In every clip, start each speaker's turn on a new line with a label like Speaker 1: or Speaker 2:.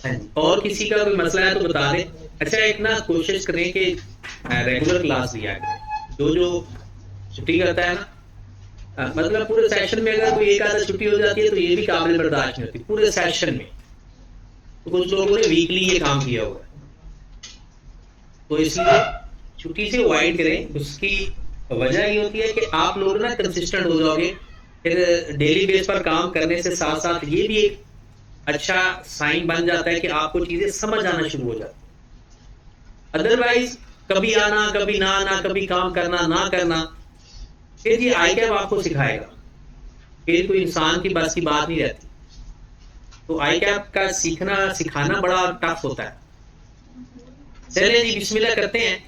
Speaker 1: हाँ जी, और किसी का कोई मसला है तो बता दें। अच्छा, एक ना कोशिश करें कि रेगुलर क्लास लिया करें। जो जो छुट्टी करता है ना, मतलब पूरे सेशन में अगर कोई एक आधा छुट्टी हो जाती है तो ये भी काबिल बर्दाश्त नहीं होती पूरे सेशन में। तो कुछ लोगों ने वीकली ये काम किया हुआ है, तो इसलिए छुट्टी से अवॉइड करें। उसकी वजह ये होती है कि आप लोग ना कंसिस्टेंट हो जाओगे, फिर डेली बेस पर काम करने से साथ साथ ये भी एक अच्छा साइन बन जाता है कि आपको चीजें समझ आना शुरू हो जाती है। अदरवाइज कभी आना कभी ना आना, कभी काम करना ना करना, फिर ये आई कैप आपको सिखाएगा, फिर कोई इंसान की बस की बात नहीं रहती। तो आई कैप का सीखना सिखाना बड़ा टफ होता है। चलिए जी, बिस्मिल्लाह करते हैं।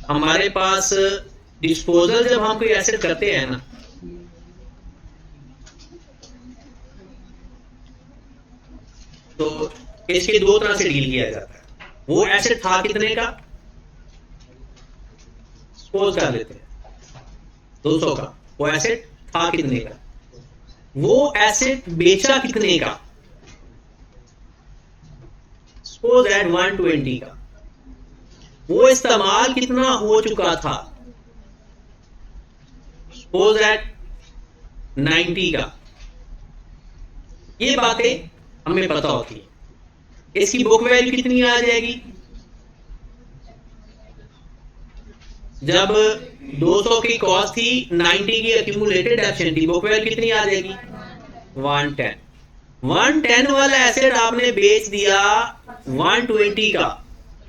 Speaker 1: हमारे पास डिस्पोजल जब हम कोई एसेट करते हैं ना, तो इसके दो तरह से डील किया जाता है। वो एसेट था कितने का, सपोज कर लेते हैं 200 का। वो एसेट था कितने का, वो एसेट बेचा कितने का, सपोज एट 120 का। वो इस्तेमाल कितना हो चुका था, सपोज एट 90 का। ये बातें हमें पता होती है। इसकी बुक वैल्यू कितनी आ जाएगी, जब 200 की कॉस्ट थी, 90 की एक्यूमुलेटेड डेप्शन थी, बुक वैल्यू कितनी आ जाएगी 110। 110 वाला एसेट आपने बेच दिया 120 का।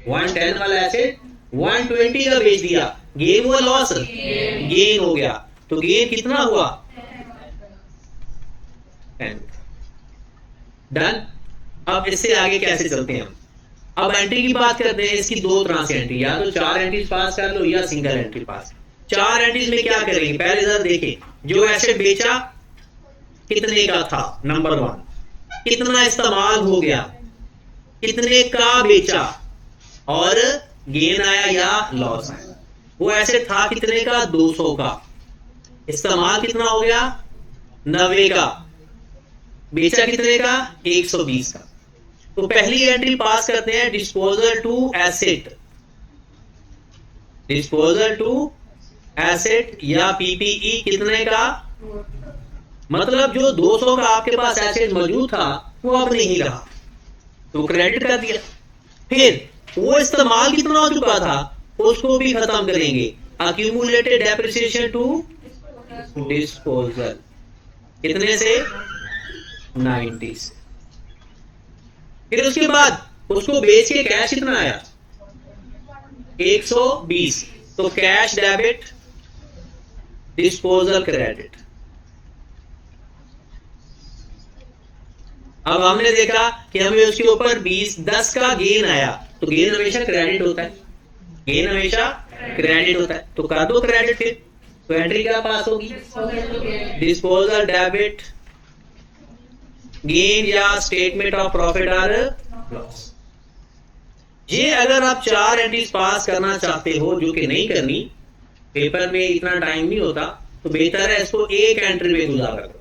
Speaker 1: 110 वाला एसेट 120 का बेच दिया। गेन हुआ लॉस, गेन हो गया। तो गेन कितना हुआ 10। डन। अब इससे आगे कैसे चलते हैं हम। अब एंट्री की बात करते हैं। इसकी दो तरह से एंट्री, या तो 4 एंट्रीज पास कर लो या सिंगल एंट्री पास। 4 एंट्रीज में क्या करेंगे, पहले जरा देखें जो एसेट बेचा कितने का था, नंबर 1 कितना इस्तेमाल हो गया, कितने का बेचा, और गेन आया या लॉस आया। वो एसेट था कितने का 200 का, इस्तेमाल कितना हो गया 90 का, बेचा कितने का 120 का। तो पहली एंट्री पास करते हैं disposal to asset. Disposal to asset या पीपीई कितने का, मतलब जो 200 का आपके पास एसेट मौजूद था वो अब नहीं रहा, तो क्रेडिट कर दिया। फिर वो इस्तेमाल कितना हो चुका था उसको भी खत्म करेंगे, अक्यूमुलेटेड डेप्रिसिएशन टू डिस्पोजल। कितने से 90 से। फिर उसके बाद उसको बेच के कैश कितना आया 120, तो कैश डेबिट डिस्पोजल क्रेडिट। अब हमने देखा कि हमें उसके ऊपर 10 का गेन आया, तो गेन हमेशा क्रेडिट होता है, गेन हमेशा क्रेडिट होता है, तो कर दो क्रेडिट। फिर तो एंट्री क्या पास होगी, डिस्पोजल डेबिट गेन या स्टेटमेंट ऑफ प्रॉफिट और लॉस। ये अगर आप 4 एंट्रीज पास करना चाहते हो, जो कि नहीं करनी, पेपर में इतना टाइम नहीं होता, तो बेहतर है इसको एक एंट्री में गुजारा करो।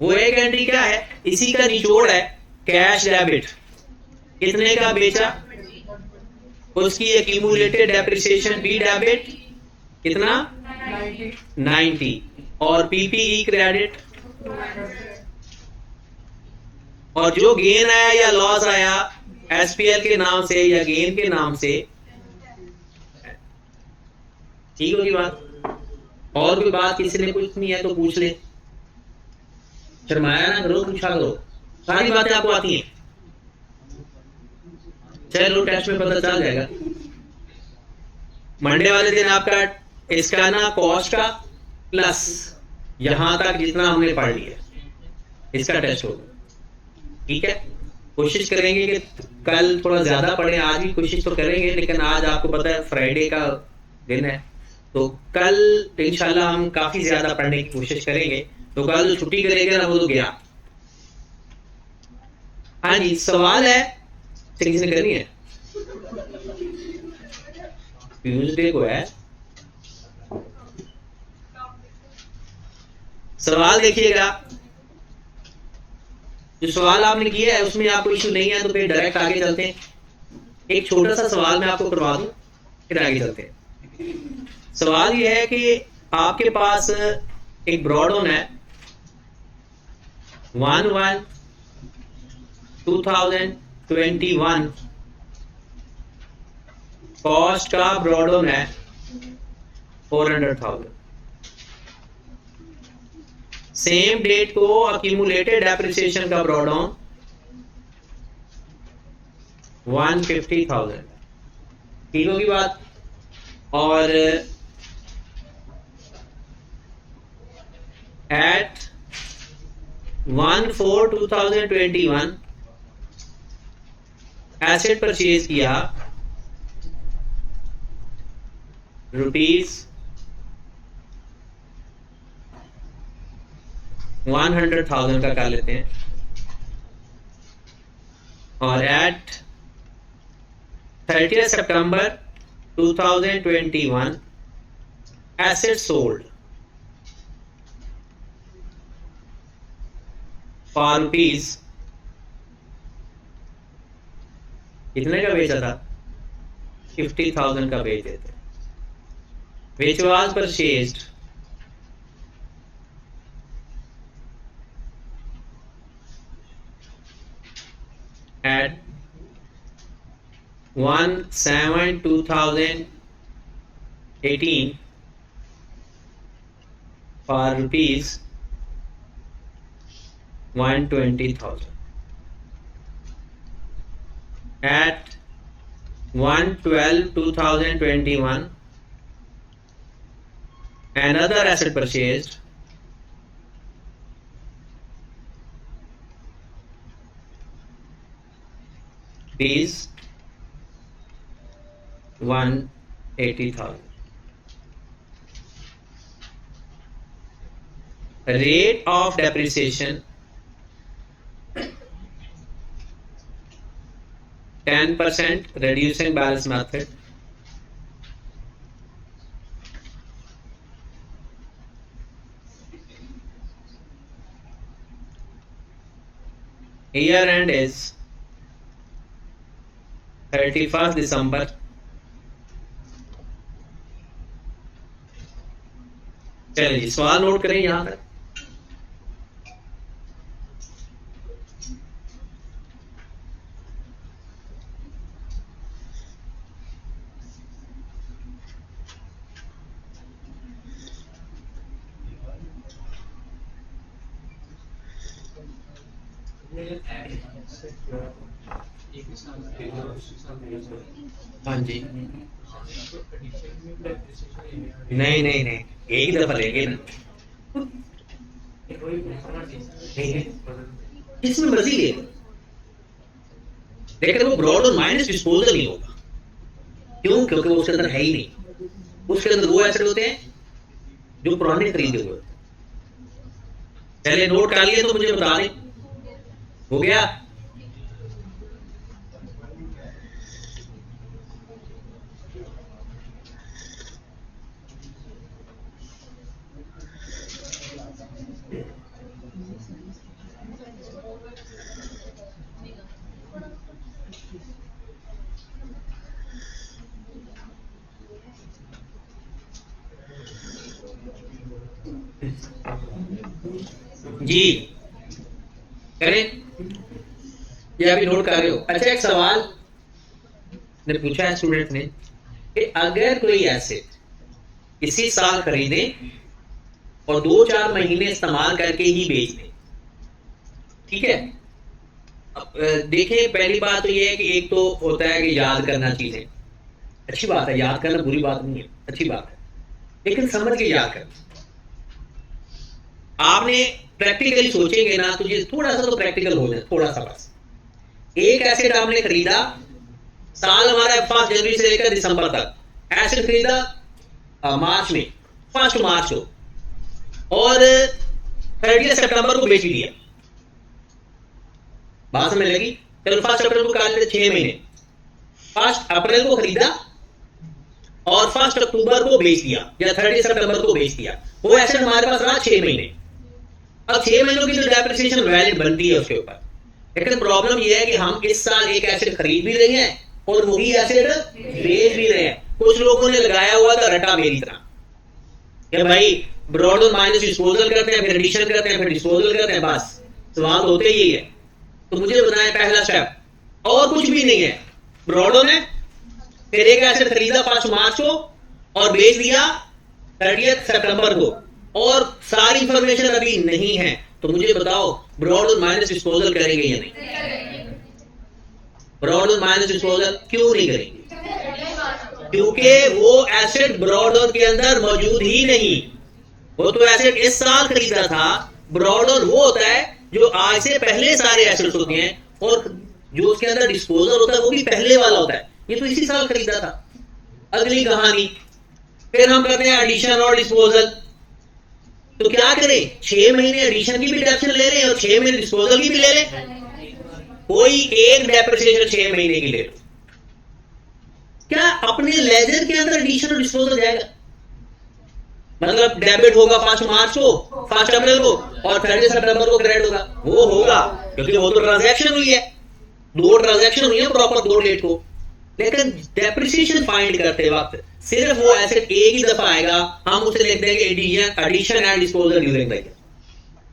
Speaker 1: वो एक एंट्री क्या है, इसी का निचोड़ है, कैश डेबिट कितने का बेचा, उसकी एक्यूमुलेटेड डेप्रिसिएशन बी डेबिट कितना 90, और पीपीई क्रेडिट, और जो गेन आया या लॉस आया एसपीएल के नाम से या गेन के नाम से। ठीक होगी बात। और कोई बात किसी ने पूछनी है तो पूछ ले, शर्माया ना करो, पूछा करो, सारी बातें आपको आती हैं। चलो टेस्ट में पता चल जाएगा। मंडे वाले दिन आपका इसका ना कॉस्ट का प्लस यहां तक जितना हमने पढ़ लिया इसका टेस्ट होगा। ठीक है, कोशिश करेंगे कि कल थोड़ा ज्यादा पढ़े, आज भी कोशिश तो करेंगे, लेकिन आज आपको पता है फ्राइडे का दिन है, तो कल इंशाल्लाह हम काफी ज्यादा पढ़ने की कोशिश करेंगे। तो कल जो छुट्टी करेंगे ना वो तो गया। हाँ जी, सवाल है किसी ने करनी है, ट्यूजडे को है सवाल। देखिएगा जो सवाल आपने किया है उसमें आपको इश्यू नहीं है तो फिर डायरेक्ट आगे चलते हैं। एक छोटा सा सवाल मैं आपको करवा दूं, फिर आगे चलते हैं। सवाल ये है कि आपके पास एक ब्रॉडऑन है 1/1/2021, कॉस्ट का ब्रॉडऑन है 400,000। सेम डेट को अक्यूमुलेटेड डेप्रिसिएशन का ब्रॉडऑन 150,000। ठीक होगी बात। और एट 1/4/2021 एसेट परचेज किया ₹100,000 का कर लेते हैं। और एट 30 सितंबर 2021 एसेट सोल्ड फॉर रुपीज, कितने का बेचा था? 50,000 का बेच देते। which was purchased at 1/7/2018 for rupees 120,000 at 1/12/2021 another asset purchased is 180,000. Rate of depreciation 10%, reducing balance method. Year end is 31st December. चलिए जी, सवाल नोट करें यहां तक। हाँ जी, नहीं नहीं नहीं, एक ही दफा लेंगे ना, इसमें मर्जी ले, लेकिन वो ब्रॉड और माइनस डिस्पोजल नहीं होगा। क्यों? क्योंकि वो उसके अंदर है ही नहीं। उसके अंदर वो एसेट होते हैं जो पुराने खरीदे हुए। पहले नोट कर लिए तो मुझे बता दें। हो गया? जी करें, ये अभी नोट कर रहे हो। अच्छा, एक सवाल ने पूछा है स्टूडेंट ने कि अगर कोई एसेट इसी साल खरीदे और 2-4 महीने इस्तेमाल करके ही बेच दे, ठीक है। अब देखें, पहली बात तो ये है कि एक तो होता है कि याद करना चीजें, अच्छी बात है, याद करना बुरी बात नहीं है, अच्छी बात है, लेकिन समझ के याद करना। आपने प्रैक्टिकली सोचेंगे ना तो ये थोड़ा सा तो प्रैक्टिकल हो जाए, थोड़ा सा बस। एक एसेट आपने खरीदा, साल हमारा 1 जनवरी से लेकर दिसंबर तक, एसेट खरीदा मार्च में, 1 मार्च को, और 30 सितंबर को बेच दिया। बात समझ लगी? चलो 1 अप्रैल को कर लेते 6 महीने। 1 अप्रैल को खरीदा और 1 अक्टूबर को बेच दिया या 30 सितंबर को बेच दिया। वो एसेट हमारे पास रहा 6 महीने। अब 6 महीनों की जो डेप्रिसिएशन वैलिड बनती है उसके ऊपर, लेकिन प्रॉब्लम यह है कि हम इस साल एक एसेट खरीद भी रहे हैं और वही एसेट बेच भी रहे हैं। कुछ लोगों ने लगाया हुआ था रटा मेरी तरह कि भाई ब्रॉड और माइनस डिस्पोजल करते हैं, फिर एडिशन करते हैं, फिर डिस्पोजल करते हैं, बस सवाल होते ही है। तो मुझे बताएं पहला स्टेप और कुछ भी नहीं है। ब्रॉडो ने फिर एक एसेट खरीदा 5 मार्च को और बेच दिया 30 सितंबर को, और सारी इंफॉर्मेशन अभी नहीं है। तो मुझे बताओ ब्रॉड और माइनस डिस्पोजल करेंगे या नहीं? ब्रॉड और माइनस डिस्पोजल क्यों नहीं करेंगे? क्योंकि वो एसेट ब्रॉडर के अंदर मौजूद ही नहीं। वो तो एसेट इस साल खरीदा था। ब्रॉडर वो होता है जो आज से पहले सारे एसेट्स होते हैं, और जो उसके अंदर डिस्पोजल होता है वो भी पहले वाला होता है। ये तो इसी साल खरीदा था। अगली कहानी फिर हम करते हैं एडिशन और डिस्पोजल। तो क्या करें, 6 महीने एडिशन की भी डिडक्शन ले रहे हैं और 6 महीने डिस्पोजल की भी ले रहे हैं। कोई एक डेप्रिसिएशन 6 महीने की ले लो, क्या अपने लेजर के अंदर एडिशन और डिस्पोजल जाएगा? मतलब डेबिट होगा 5 मार्च को, 5 अप्रैल को, और 30 सितंबर को क्रेडिट होगा। वो होगा क्योंकि वो तो ट्रांजैक्शन हुई है, 2 ट्रांजैक्शन हुई है प्रॉपर 2 डेट को। लेकिन डेप्रिसिएशन फाइंड करते वक्त सिर्फ वो एसेट एक ही दफा आएगा, हम उसे लिख देंगे addition and disposal during the year,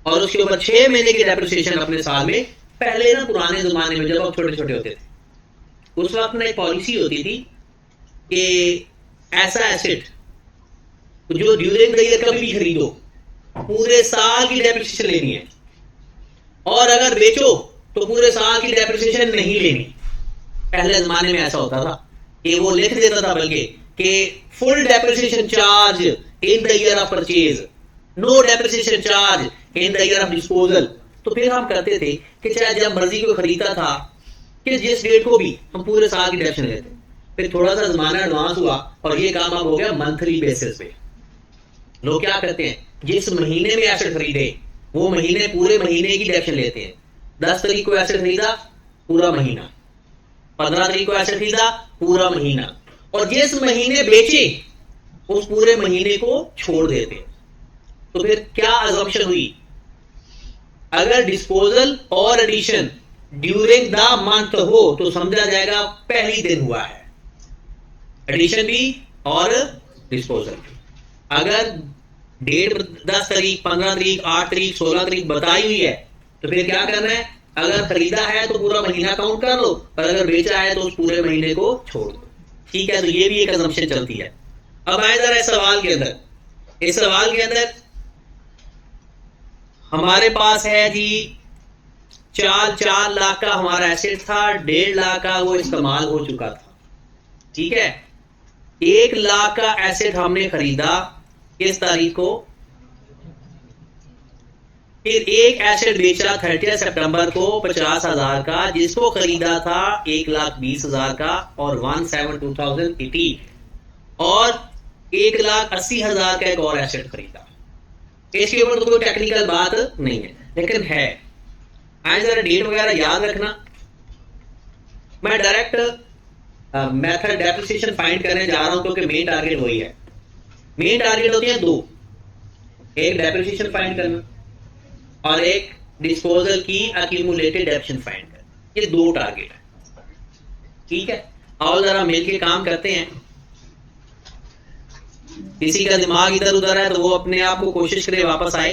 Speaker 1: और उसके ऊपर 6 महीने की डेप्रिसिएशन अपने साल में। पहले ना पुराने जमाने में जब हम छोटे छोटे होते थे, उस वक्त ना एक पॉलिसी होती थी कि ऐसा एसेट जो ड्यूरिंग द ईयर कभी भी खरीदो, पूरे साल की डेप्रिसिएशन लेनी है, और अगर बेचो तो पूरे साल की डेप्रिसिएशन नहीं लेनी। पहले जमाने में ऐसा होता था कि वो लिख देता था बल्कि कि full depreciation charge in the year of purchase, no depreciation charge in the year of disposal. तो फिर हम करते थे कि चाहे जब मर्जी को खरीदता था कि जिस डेट को भी हम पूरे साल की डेप्रिसिएशन लेते। फिर थोड़ा सा जमाना एडवांस हुआ और ये काम अब हो गया मंथली बेसिस पे। लोग क्या करते हैं, जिस महीने में एसेट खरीदे वो महीने पूरे महीने की डेप्रिसिएशन लेते हैं। 10 तारीख को एसेट खरीदा पूरा महीना, 15 तारीख को एसेट खरीदा पूरा महीना, और जिस महीने बेचे उस पूरे महीने को छोड़ देते। तो फिर क्या अजम्पशन हुई, अगर डिस्पोजल और एडिशन ड्यूरिंग द मंथ हो तो समझा जाएगा पहली दिन हुआ है, एडिशन भी और डिस्पोजल भी। अगर डेट 10 तारीख, 15 तारीख, 8 तारीख, 16 तारीख बताई हुई है तो फिर क्या करना है, अगर खरीदा है तो पूरा महीना काउंट कर लो, और अगर बेचा है तो उस पूरे महीने को छोड़ दो। ठीक है, तो ये भी एक असम्पशन चलती है। अब आए जरा इस सवाल के अंदर। इस सवाल के अंदर हमारे पास है जी 4 लाख का हमारा एसेट था, 1.5 लाख का वो इस्तेमाल हो चुका था। ठीक है, 1 लाख का एसेट हमने खरीदा किस तारीख को, फिर एक एसेट बेचा 30 सितंबर को 50,000 का, जिसको खरीदा था 1,20,000 का, और 17,2080, और 1,80,000 का एक और एसेट खरीदा। इसके ऊपर तो कोई टेक्निकल बात नहीं है, लेकिन है आज जरा डेट वगैरह याद रखना। मैं डायरेक्ट मेथड डेप्रिसिएशन फाइंड करने जा रहा हूं क्योंकि मेन टारगेट वही है। मेन टारगेट होते हैं 2, एक डेप्रिसिएशन फाइंड करना और एक डिस्पोजल की एक्यूमुलेटेड डेप्रिसिएशन फाइंड करना। ये 2 टारगेट है। ठीक है, आओ जरा मिलके काम करते हैं। किसी का दिमाग इधर उधर है तो वो अपने आप को कोशिश करे वापस आए।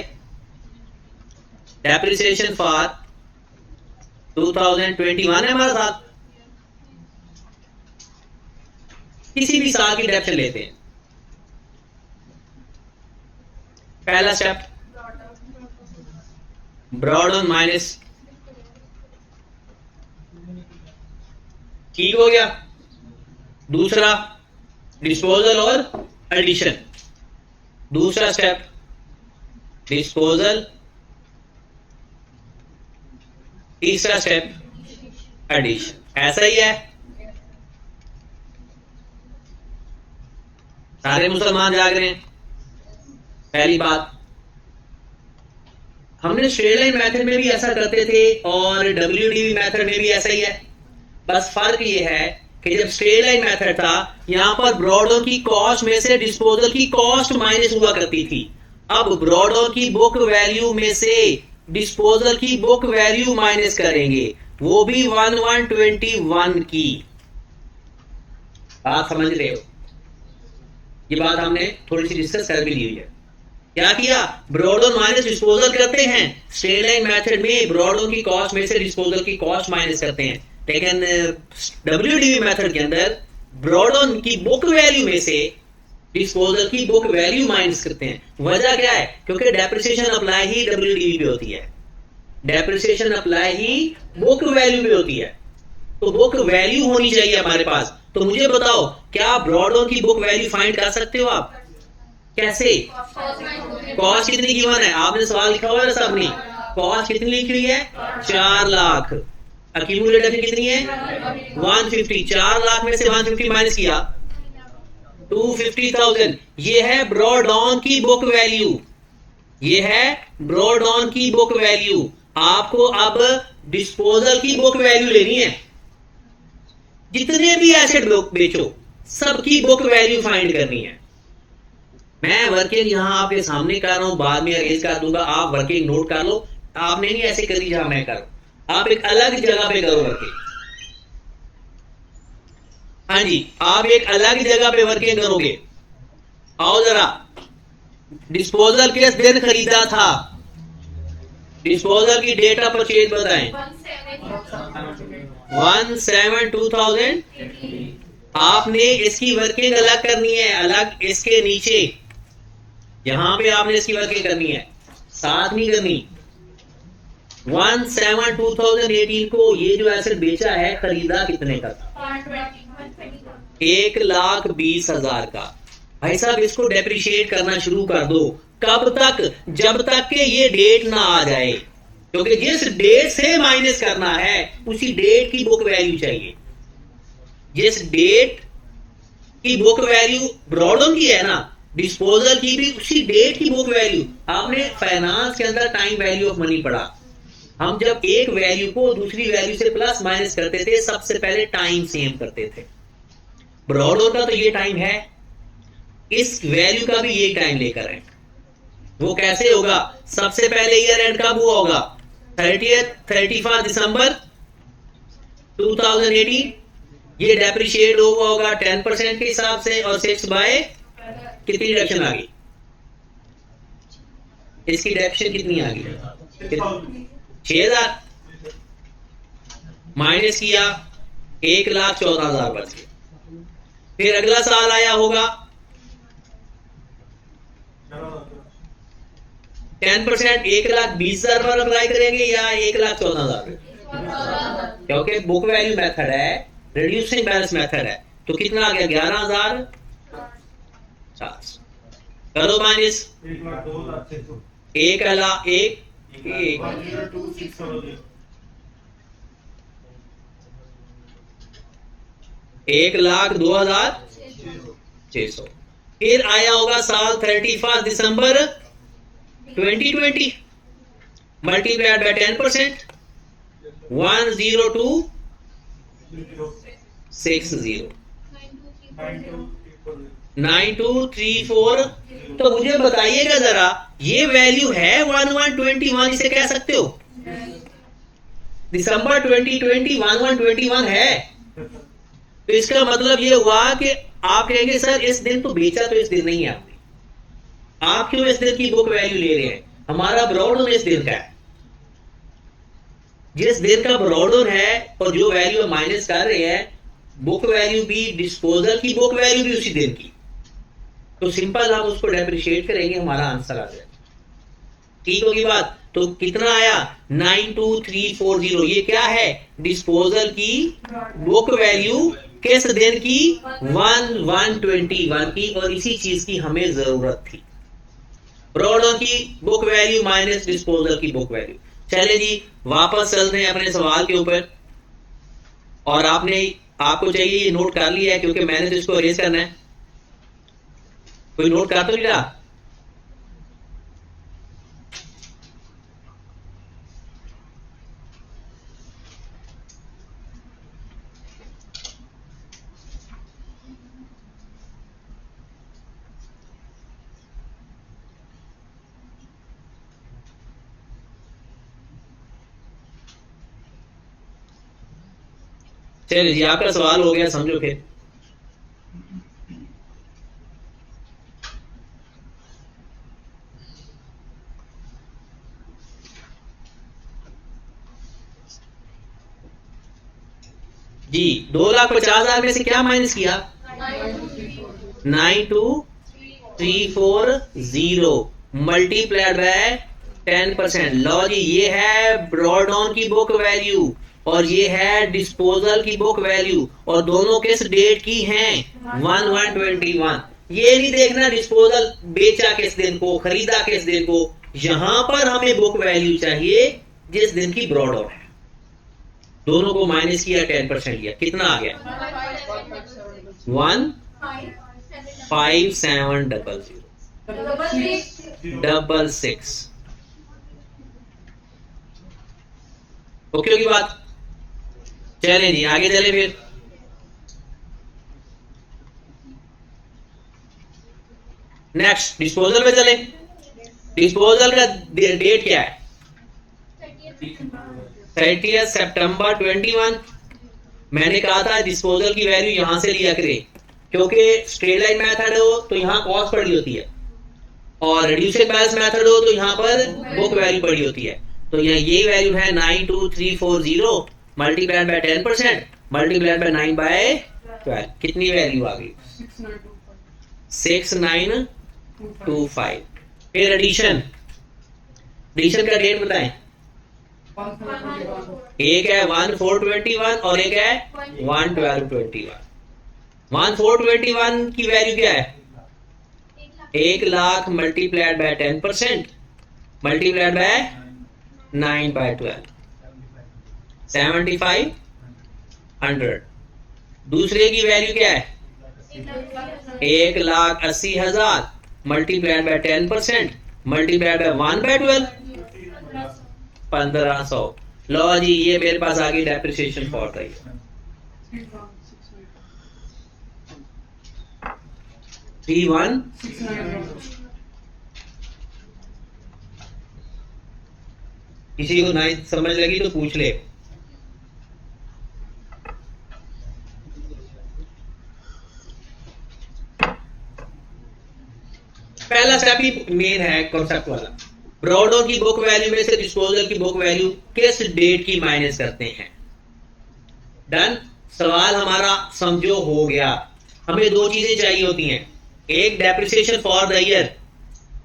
Speaker 1: डेप्रिसिएशन फॉर 2021 है हमारे साथ, किसी भी साल की डेप्रिसिएशन लेते हैं। पहला स्टेप ब्रॉड ऑन माइनस, ठीक हो गया। दूसरा डिस्पोजल और एडिशन। दूसरा स्टेप डिस्पोजल, तीसरा स्टेप एडिशन। ऐसा ही है, सारे मुसलमान जाग रहे हैं। पहली बात, हमने स्ट्रेट लाइन मेथड में भी ऐसा करते थे और WDV मेथड में भी ऐसा ही है। बस फर्क ये है कि जब स्ट्रेट लाइन मेथड था यहां पर ब्रॉडर की कॉस्ट में से डिस्पोजल की कॉस्ट माइनस हुआ करती थी। अब ब्रॉडर की बुक वैल्यू में से डिस्पोजल की बुक वैल्यू माइनस करेंगे, वो भी 1121 की। बात समझ रहे हो? ये बात हमने थोड़ी सी डिस्कस कर भी ली हुई है। क्या किया, ब्रॉड ऑन माइनस डिस्पोजल करते हैं। स्ट्रेट लाइन मेथड में ब्रॉड ऑन की कॉस्ट में से डिस्पोजल की कॉस्ट माइनस करते हैं, लेकिन WDV मेथड के अंदर ब्रॉड ऑन की बुक वैल्यू में से डिस्पोजल की बुक वैल्यू माइनस करते हैं। वजह क्या है, क्योंकि डेप्रिसिएशन अप्लाई ही WDV पे होती है, डेप्रिसिएशन अप्लाई ही बुक वैल्यू पे होती है। तो बुक वैल्यू होनी चाहिए हमारे पास। तो मुझे बताओ, क्या ब्रॉड ऑन की बुक वैल्यू फाइंड कर सकते हो आप? कैसे? कॉस्ट कितनी गिवन है, आपने सवाल लिखा हुआ है सब नहीं, कॉस्ट कितनी लिखी हुई है? 4 लाख। अक्यूमुलेटेड कितनी है? 150। 4 लाख में से 150 माइनस किया 250,000। ये है ब्रॉड ऑन की बुक वैल्यू, ये है ब्रॉड ऑन की बुक वैल्यू। आपको अब डिस्पोजल की बुक वैल्यू लेनी है। जितने भी एसेट बेचो सबकी बुक वैल्यू फाइंड करनी है। मैं वर्किंग यहां आपके सामने कर रहा हूं, बाद में अरेंज कर दूंगा, आप वर्किंग नोट कर लो। आपने नहीं ऐसे करी जहां मैं करूं, आप एक अलग जगह पे करो वर्किंग। हाँ जी, आप एक अलग जगह पे वर्किंग करोगे। आओ जरा, डिस्पोजल किस दिन खरीदा था, डिस्पोजल की डेट ऑफ परचेज बताएं। 1/7/2000। आपने इसकी वर्किंग अलग करनी है, अलग इसके नीचे यहां पे आपने इसकी वर्किंग करनी है, साथ नहीं करनी। 1/7/2018 को ये जो एसेट बेचा है खरीदा कितने का था? 1,20,000 का। भाई साहब इसको डेप्रिशिएट करना शुरू कर दो। कब तक? जब तक के ये डेट ना आ जाए, क्योंकि जिस डेट से माइनस करना है उसी डेट की बुक वैल्यू चाहिए। जिस डेट की बुक वैल्यू ब्रॉड ऑन की है ना, डिस्पोजल की भी उसी डेट की बुक वैल्यू। आपने फाइनेंस के अंदर टाइम वैल्यू ऑफ मनी पढ़ा। हम जब एक वैल्यू को दूसरी वैल्यू से प्लस माइनस करते थे, सबसे पहले टाइम सेम करते थे। ब्रॉड ऑन का तो ये टाइम है, इस वैल्यू का भी ये टाइम लेकर है। वो कैसे होगा? सबसे पहले ईयर एंड कब हुआ होगा? 31 दिसंबर 2018। ये डेप्रिशिएट हुआ होगा 10% के हिसाब से, और 6 बाय कितनी डिडक्शन आ गई? इसकी डिडक्शन कितनी आ गई? 6,000 माइनस किया 1,14,000 बच गए। फिर अगला साल आया होगा 10%, 1,20,000 पर अप्लाई करेंगे या 1,14,000? क्योंकि बुक वैल्यू मेथड है, रिड्यूसिंग बैलेंस मेथड है, तो कितना आ गया? 11,000। करो माइनस 1,02,600। फिर आया होगा साल 31 दिसंबर 2020, मल्टीप्लाइड बाय 10%, 10260 9234। तो मुझे बताइएगा जरा, ये वैल्यू है 1121, इसे कह सकते हो? दिसंबर 2020 1121 है, तो इसका मतलब ये हुआ कि आप कहेंगे सर इस दिन तो बेचा, तो इस दिन नहीं है आपने, आप क्यों इस दिन की बुक वैल्यू ले रहे हैं? हमारा ब्रॉड इस दिन का है। जिस दिन का ब्रॉड है और जो वैल्यू माइनस कर रहे हैं, बुक वैल्यू भी, डिस्पोजल की बुक वैल्यू भी उसी दिन की। तो सिंपल हम उसको डेप्रिशिएट करेंगे, हमारा आंसर आ जाए। ठीक होगी बात? तो कितना आया? 92340। ये क्या है? डिस्पोजल की बुक वैल्यू किस दिन की? 1/121 की, और इसी चीज की हमें जरूरत थी। ब्रॉड ऑन की बुक वैल्यू माइनस डिस्पोजल की बुक वैल्यू। चले जी, वापस चलते हैं अपने सवाल के ऊपर। और आपको चाहिए ये नोट कर लिया है, क्योंकि मैंने तो इसको अरेंज करना है। कोई नोट कर तो नहीं रहा? चलिए जी, आपका सवाल हो गया, समझो फिर। जी, 2,50,000 में से क्या माइनस किया? 92,340 मल्टीप्लाइड बाय 10%। लो जी, ये है ब्रॉड ऑन की बुक वैल्यू और ये है डिस्पोजल की बुक वैल्यू, और दोनों किस डेट की हैं? 1/1/21। ये नहीं देखना डिस्पोजल बेचा किस दिन को, खरीदा किस दिन को, यहां पर हमें बुक वैल्यू चाहिए जिस दिन की ब्रॉड ऑन है। दोनों को माइनस किया, 10% लिया, कितना आ गया? 1570066। ओके होगी बात? चलें जी, आगे चले फिर। नेक्स्ट डिस्पोजल पे चले। डिस्पोजल का डेट क्या है? 30 सितंबर 21। मैंने कहा था डिस्पोजल की वैल्यू यहां से लिया करें, क्योंकि स्ट्रेट लाइन मेथड हो तो यहां कॉस्ट पड़ी होती है, और रिड्यूसिंग बैलेंस मेथड हो तो यहां पर बुक वैल्यू पड़ी होती है। तो ये वैल्यू है 92340 मल्टीप्लाइड बाय 10% मल्टीप्लाइड बाय 9/12। कितनी वैल्यू आ गई? 6925। फिर एडिशन का डेट बताएं। एक है 1421 और एक है 11221। 1421 की वैल्यू क्या है? 1,00,000 मल्टीप्लाइड बाय 10% मल्टीप्लाइड बाय 9/12, 7500। दूसरे की वैल्यू क्या है? 1,80,000 मल्टीप्लाइड बाय 10% मल्टीप्लाइड बाय 1/12, 1500। लो जी, ये मेरे पास आ गई डेप्रिसिएशन फॉर द ईयर 31। किसी को नहीं समझ लगी तो पूछ ले। पहला स्टेप ही मेन है, कॉन्सेप्ट वाला। ब्रॉडो की बुक वैल्यू में से डिस्पोजल की बुक वैल्यू किस डेट की माइनस करते हैं। डन। सवाल हमारा समझो हो गया। हमें दो चीजें चाहिए होती हैं, एक डेप्रिसिएशन फॉर द ईयर,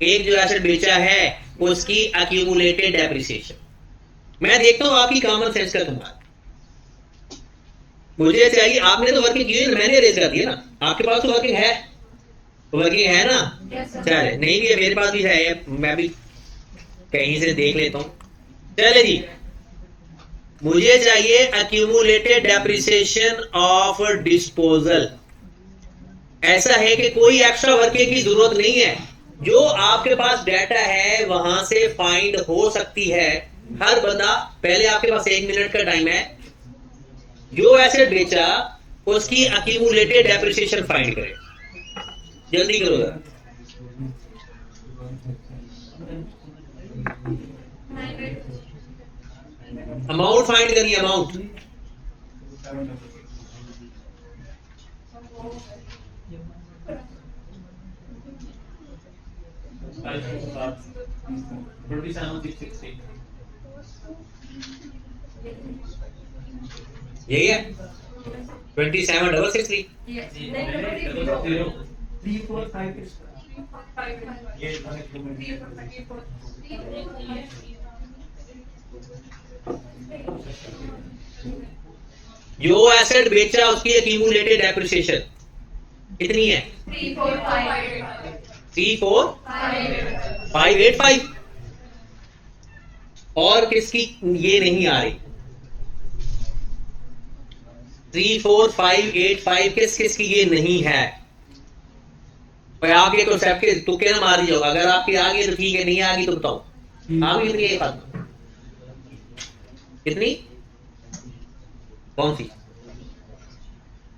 Speaker 1: एक जो एसेट बेचा है उसकी एक्यूमुलेटेड डेप्रिसिएशन। मैं देखता हूं आपकी कॉमन सेंस का कमाल। मुझे चाहिए, आपने तो वर्किंग की, मैंने रेज कर दिया ना, आपके पास तो वर्किंग है ना? चले, नहीं भी है, मेरे पास भी है, मैं भी कहीं से देख लेता हूं। चले जी, मुझे चाहिए एक्यूमुलेटेड डेप्रिसिएशन ऑफ डिस्पोजल। ऐसा है कि कोई एक्स्ट्रा वर्किंग की जरूरत नहीं है, जो आपके पास डाटा है वहां से फाइंड हो सकती है। हर बंदा, पहले आपके पास 1 मिनट का टाइम है, जो एसेट बेचा उसकी एक्यूमुलेटेड डेप्रिसिएशन फाइंड करें। जल्दी करो जरा। अमाउंट फाइंड करिए, अमाउंट। यही है 27,663। जो एसेट बेचा उसकी एक्यूमुलेटेड डेप्रिसिएशन कितनी है? 34,585। और किसकी ये नहीं आ रही? 34,585 किसकी ये नहीं है? आपके कॉन्सेप्ट के तुक्के ना मारी जाओ। अगर आपकी आ गई तो ठीक है, नहीं आ गई तो बताओ। आ गई कितनी? कितनी? कौन सी?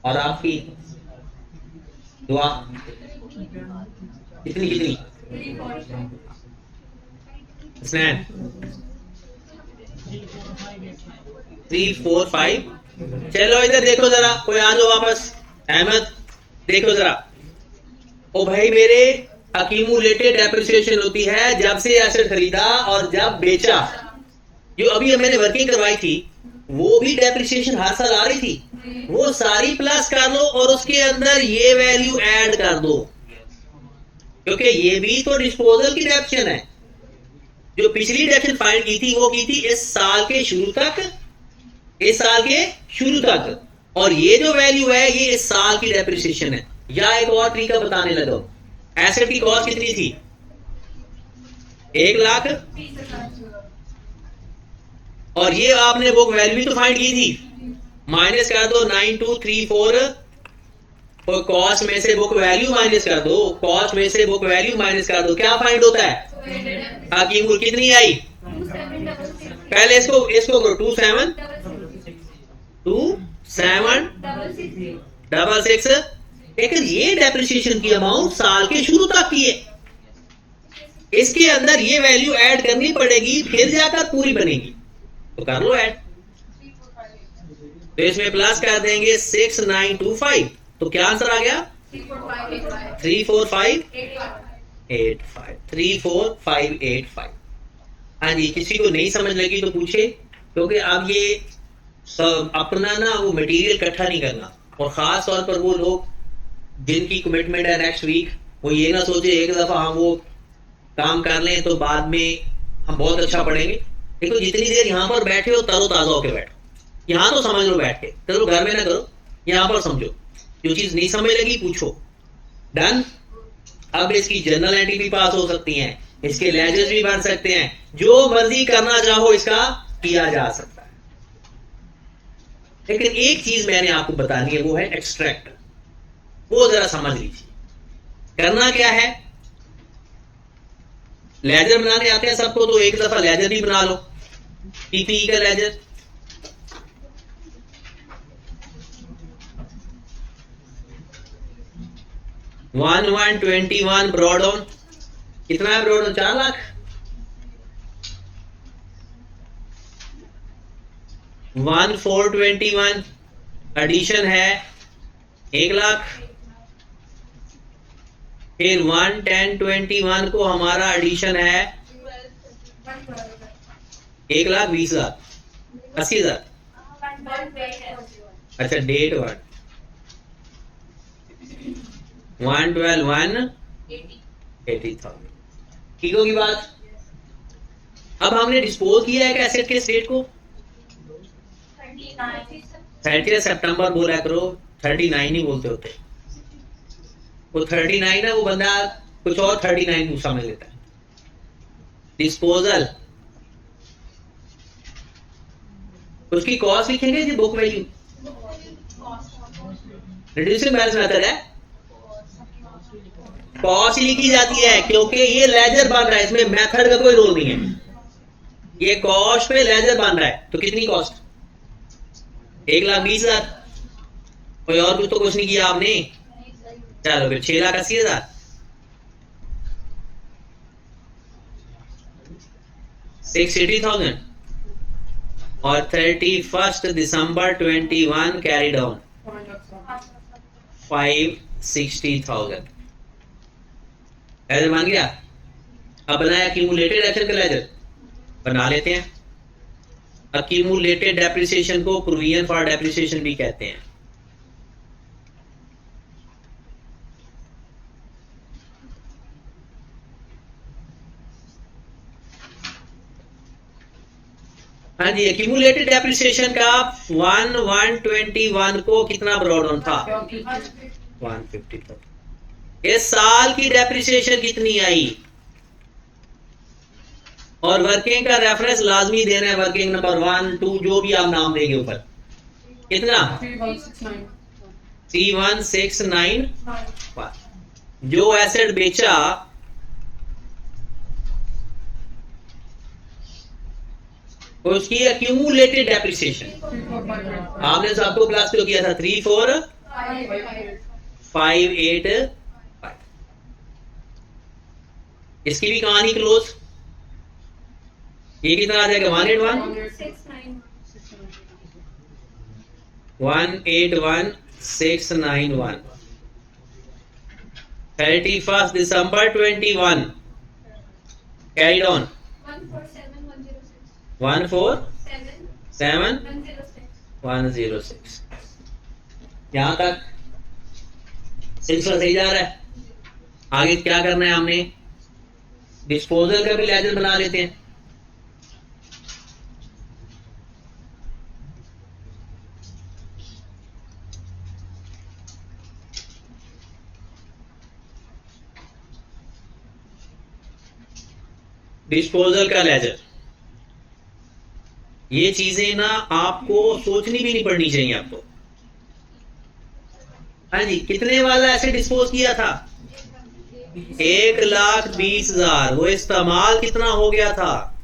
Speaker 1: और आपकी दुआ कितनी? 345 चलो इधर देखो जरा, कोई आ जाओ वापस। अहमद देखो जरा। ओ भाई मेरे, अक्यूमुलेटेड डेप्रिसिएशन होती है जब से एसेट खरीदा और जब बेचा। जो अभी मैंने वर्किंग करवाई थी वो भी डेप्रिसिएशन हर साल आ रही थी, वो सारी प्लस कर लो और उसके अंदर ये वैल्यू ऐड कर दो, क्योंकि ये भी तो डिस्पोजल की डेप्शन है। जो पिछली डेप्शन फाइंड की थी वो की थी इस साल के शुरू तक, इस साल के शुरू तक, और ये जो वैल्यू है ये इस साल की डेप्रिसिएशन है। या एक और तरीका बताने लगा, एसेट की कॉस्ट कितनी थी? 1 लाख, और ये आपने बुक वैल्यू भी तो फाइंड की थी, माइनस कर दो 9234, और कॉस्ट में से बुक वैल्यू माइनस कर दो, कॉस्ट में से बुक वैल्यू माइनस कर दो, क्या फाइंड होता है? अकीमुल कितनी आई? पहले इसको करो 2766, लेकिन ये डेप्रिसिएशन की अमाउंट साल के शुरू तक की है, इसके अंदर ये वैल्यू ऐड करनी पड़ेगी फिर जाकर पूरी बनेगी। तो कर लो ऐड, तो इसमें प्लस कर देंगे 6925, तो क्या आंसर आ गया? 34585। हाँ जी, किसी को नहीं समझ लगी तो पूछे, क्योंकि अब ये सब अपना ना वो मटेरियल इकट्ठा नहीं करना, और खास तौर पर वो लोग जिनकी कमिटमेंट है नेक्स्ट वीक, वो ये ना सोचे एक दफा हम वो काम कर लें तो बाद में हम बहुत अच्छा पढ़ेंगे। देखो जितनी देर यहाँ पर बैठे हो तरोताजा होकर बैठो, यहाँ तो समझ लो बैठ के, चलो घर में ना करो, यहाँ पर समझो, जो चीज नहीं समझ लगी पूछो। डन। अब इसकी जर्नल एंट्री भी पास हो सकती हैं, इसके लेजर्स भी बन सकते हैं, जो मर्जी करना चाहो इसका किया जा सकता है। लेकिन एक चीज मैंने आपको बतानी है, वो है एक्सट्रैक्ट, वो जरा समझ लीजिए। करना क्या है, लेजर बनाने आते हैं सबको, तो एक दफा लेजर भी बना लो, पीपीई का लेजर। वन 121 ब्रॉड ऑन, कितना है ब्रॉड ऑन? 4 लाख। 1421 एडिशन है 1 लाख। फिर 11021 को हमारा एडिशन है 1,20,000, 80,000। अच्छा डेट 112 180,000, ठीक होगी बात। अब हमने डिस्पोज किया है एसेट के स्टेट को 30 सितंबर बोला करो, 39 ही बोलते होते, वो 39 है, वो बंदा कुछ और 39 समझ लेता है। डिस्पोजल, उसकी कॉस्ट लिखेंगे जी, book value, reducing balance method है, कॉस्ट लिखी जाती है, क्योंकि ये लेजर बन रहा है, इसमें मेथड का कोई रोल नहीं है, ये कॉस्ट पे लेजर बन रहा है। तो कितनी कॉस्ट? 1,20,000। कोई और कुछ तो कुछ नहीं किया आपने, चलो फिर 6,80,000। 680,000 और 31 दिसंबर 21 कैरी डाउन 560,000। लेजर बन गया। अब बनाया अक्यूमुलेटेड एक्शन का लेजर, बना लेते हैं। अक्यूमुलेटेड डेप्रिसिएशन को प्रोविजन फॉर डेप्रिसिएशन भी कहते हैं। हाँ जी, एक्यूमुलेटेड डेप्रिसिएशन का 121 को कितना ब्रॉड ऑन था? 150,000। इस साल की डेप्रिसिएशन कितनी आई? और वर्किंग का रेफरेंस लाजमी देना है, वर्किंग नंबर 1 2 जो भी आप नाम देंगे ऊपर। कितना? 3169। जो एसेट बेचा उसकी एक्यूमुलेटेड डेप्रिसिएशन आपने सबको क्लास को किया था 34,585। इसकी भी कहानी क्लोज। ये कितना आ जाएगा? 181। 181691 31st December 21 carried on 147 यहां तक सिलसिला सही जा रहा है। आगे क्या करना है, हमने डिस्पोजल का भी लेजर बना लेते हैं। डिस्पोजल का लेजर, ये चीजें ना आपको सोचनी भी नहीं पड़नी चाहिए आपको। हाँ जी, कितने वाला ऐसे डिस्पोज किया था? 1,20,000। वो इस्तेमाल कितना हो गया था?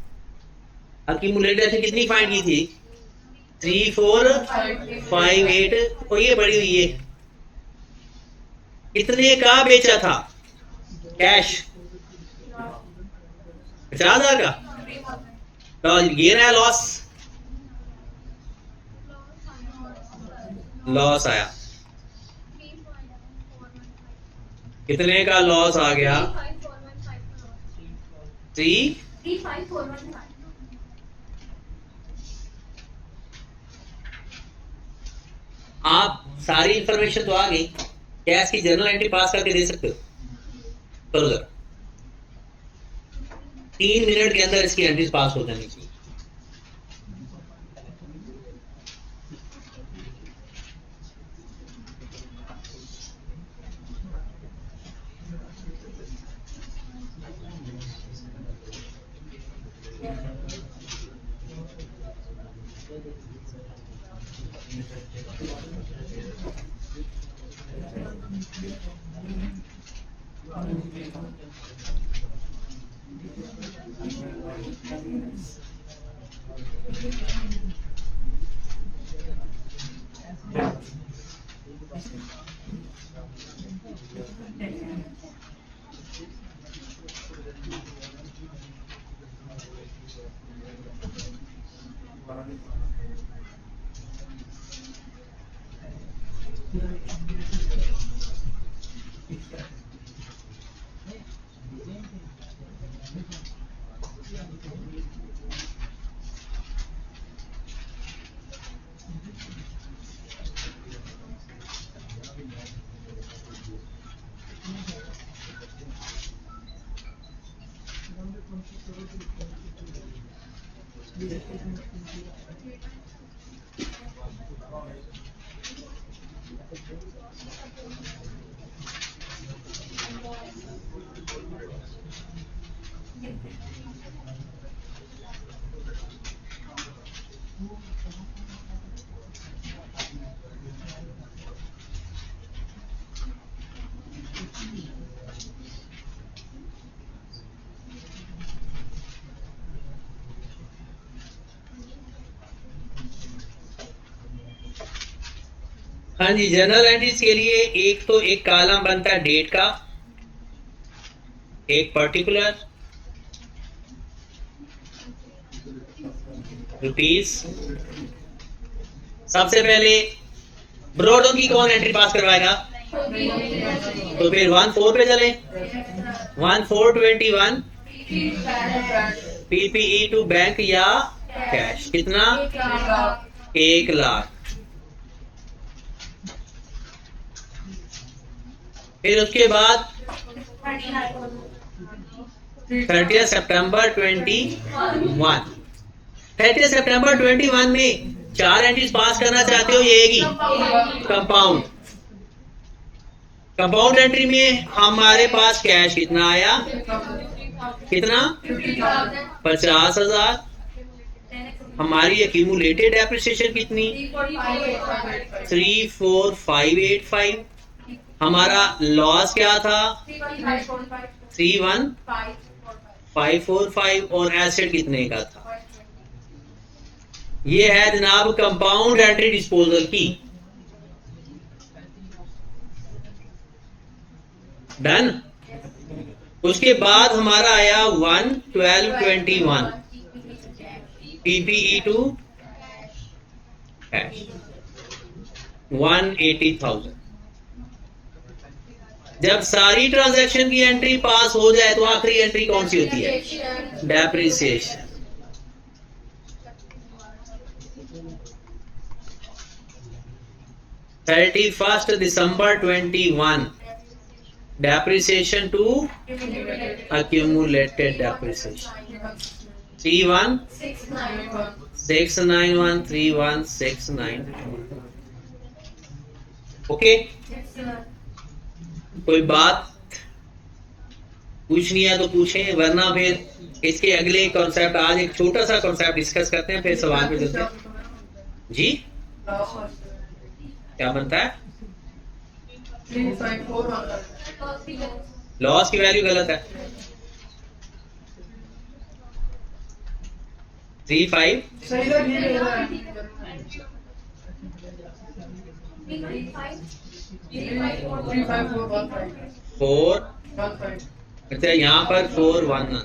Speaker 1: अक्यूमुलेटेड ऐसे कितनी फाइंड की थी? 3458। और ये बड़ी हुई है, कितने का बेचा था कैश? 50,000 का। तो गेन है लॉस आया। कितने का लॉस आ गया? 35,415। आप सारी इंफॉर्मेशन तो आ गई, कैश की जर्नल एंट्री पास करके दे सकते हो। चलो जरा 3 मिनट के अंदर इसकी एंट्रीज पास हो जानी चाहिए। हाँ जी, जनरल एंट्रीज के लिए एक तो एक कॉलम बनता है डेट का, एक पर्टिकुलर, रुपीस। सबसे पहले ब्रॉडो की कौन एंट्री पास करवाएगा? तो फिर 14 पे चले। 1421 पीपीई टू बैंक या कैश। कितना? 1,00,000। फिर उसके बाद 30 सितंबर 21। 30 सितंबर 21 में 4 एंट्रीज पास करना चाहते हो, ये एक ही कंपाउंड। कंपाउंड एंट्री में हमारे पास कैश कितना आया? कितना? 50,000। हमारी एक्यूमुलेटेड एप्रिसिएशन कितनी? 34,585। हमारा लॉस क्या था? 31,545। और एसेट कितने का था? ये है जनाब कंपाउंड एंट्री डिस्पोजल की। डन। उसके बाद हमारा आया 1/12/21 पीपीई टू कैश। 180,000। जब सारी ट्रांजैक्शन की एंट्री पास हो जाए तो आखिरी एंट्री कौन सी होती है? Depreciation. December 31, depreciation to accumulated depreciation 31,691,31,691। Okay, कोई बात पूछनी है तो पूछें, वरना फिर इसके अगले कॉन्सेप्ट, आज एक छोटा सा कॉन्सेप्ट डिस्कस करते हैं, फिर सवाल पे चलते हैं। जी क्या बनता है? लॉस की वैल्यू गलत है। 35 4। अच्छा, यहाँ पर 4 1 है।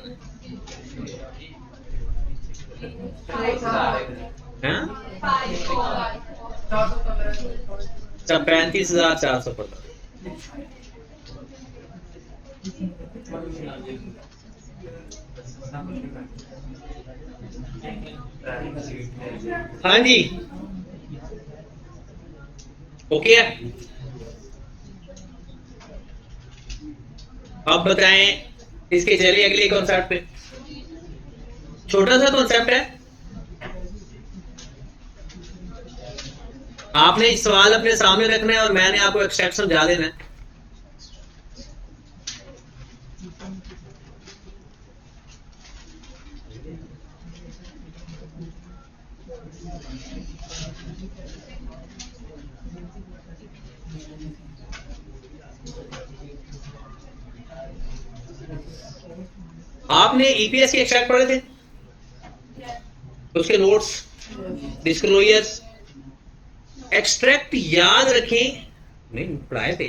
Speaker 1: अच्छा, 35,415। हाँ जी, ओके है। अब बताएं, इसके चलिए अगले कॉन्सेप्ट पे। छोटा सा कॉन्सेप्ट है, आपने इस सवाल अपने सामने रखना है और मैंने आपको एक्सट्रैक्ट समझा देना है। आपने ईपीएस के एक्सट्रैक्ट पढ़े थे, उसके नोट्स, डिस्क्लोजर्स, एक्सट्रैक्ट याद रखें, नहीं पढ़ाए थे।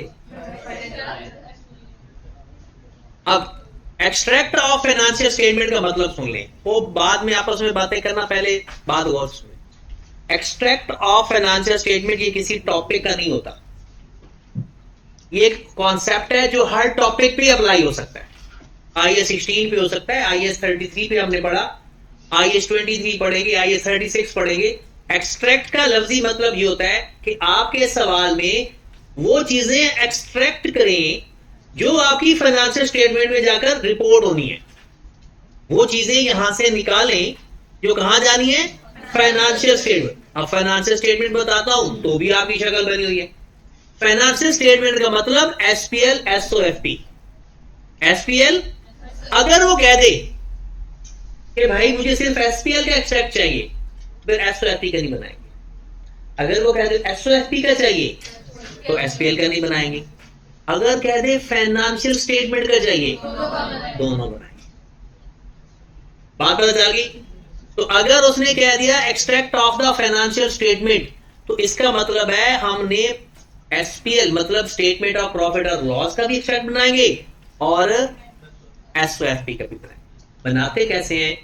Speaker 1: अब एक्सट्रैक्ट ऑफ फाइनेंशियल स्टेटमेंट का मतलब सुन लें, वो बाद में आपस में बातें करना, पहले बात गौर सुने। एक्सट्रैक्ट ऑफ फाइनेंशियल स्टेटमेंट ये किसी टॉपिक का नहीं होता, ये एक कॉन्सेप्ट है जो हर टॉपिक पे अप्लाई हो सकता है। IAS 16 पे हो सकता है, IAS 33 पे हमने पढ़ा, IAS 23 पढ़ेंगे, IAS 36 पढ़ेंगे। एक्सट्रैक्ट का लफ्जी मतलब ये होता है कि आपके सवाल में वो चीजें एक्सट्रैक्ट करें जो आपकी फाइनेंशियल स्टेटमेंट में जाकर रिपोर्ट होनी है। वो चीजें यहां से निकालें जो कहां जानी है? Financial statement. अब फाइनेंशियल स्टेटमेंट बताता हूं तो भी आपकी शक्ल बनी हुई है। फाइनेंशियल स्टेटमेंट का मतलब SPL, SOFP। SPL अगर वो कह दे कि भाई मुझे सिर्फ SPL का एक्सट्रैक्ट चाहिए, फिर SOFP का नहीं बनाएंगे। अगर वो कह दे SOFP का चाहिए तो SPL का नहीं बनाएंगे। अगर कह दे फाइनेंशियल स्टेटमेंट का चाहिए, दोनों बनाएंगे। बात पता चल गई? तो अगर उसने कह दिया extract of the financial statement, तो इसका मतलब है हमने SPL मतलब स्टेटमेंट ऑफ प्रॉफिट और लॉस का भी एक्सट्रैक्ट बनाएंगे और SOFP का भी बनाएंगे। बनाते कैसे हैं?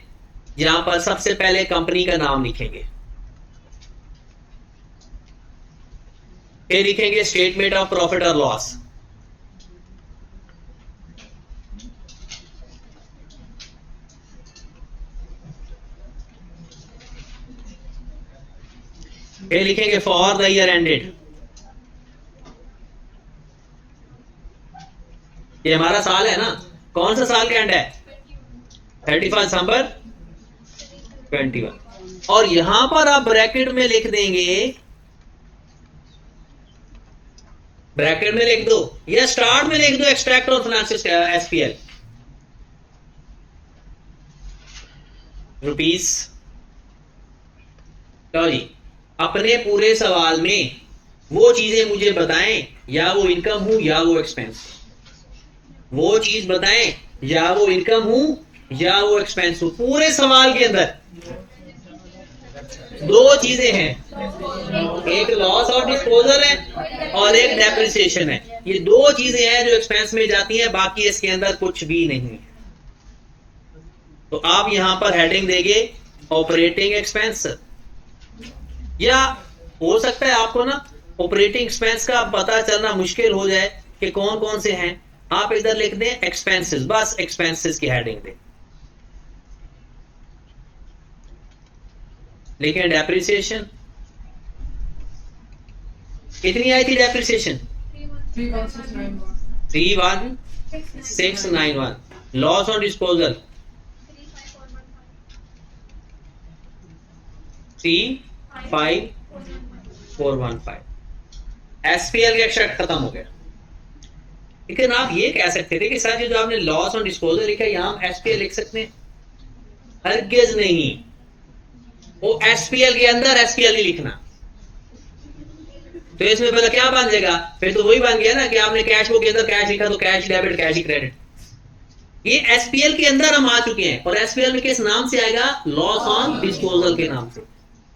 Speaker 1: यहां पर सबसे पहले कंपनी का नाम लिखेंगे, फिर लिखेंगे स्टेटमेंट ऑफ प्रॉफिट और लॉस, फिर लिखेंगे फॉर द ईयर एंडेड। ये हमारा साल है ना, कौन सा साल का एंड है? 31 दिसंबर 21। और यहां पर आप ब्रैकेट में लिख देंगे, ब्रैकेट में लिख दो या स्टार्ट में लिख दो extract of financial SPL rupees. तो जी अपने पूरे सवाल में वो चीजें मुझे बताएं, या वो इनकम हो या वो एक्सपेंस। वो चीज बताएं या वो इनकम हो या वो एक्सपेंस हो। पूरे सवाल के अंदर दो चीजें हैं, एक लॉस और डिस्पोजल है और एक डेप्रिसिएशन है। ये दो चीजें हैं जो एक्सपेंस में जाती हैं, बाकी इसके अंदर कुछ भी नहीं है। तो आप यहां पर हेडिंग देंगे ऑपरेटिंग एक्सपेंस, या हो सकता है आपको ना ऑपरेटिंग एक्सपेंस का पता चलना मुश्किल हो जाए कि कौन कौन से हैं, आप इधर लिख दें एक्सपेंसेस, बस एक्सपेंसेस की हेडिंग दें। लिखें डेप्रिसिएशन, कितनी आई थी depreciation? 31691। Loss on disposal 35415। SPL का एक्सट्रैक्ट खत्म हो गया। लेकिन आप ये कह सकते थे कि सर जो आपने लॉस ऑन डिस्पोजल लिखा, यहां हम एसपीएल लिख सकते हैं? हरगिज नहीं, वो एसपीएल के अंदर एसपीएल ही लिखना। तो इसमें पहले क्या बन जाएगा? फिर तो वही बन गया ना कि आपने कैश बुक के अंदर कैश लिखा तो कैश डेबिट, कैश ही क्रेडिट। ये एसपीएल के अंदर हम आ चुके हैं, और एसपीएल में किस नाम से आएगा? लॉस ऑन डिस्पोजल के नाम से।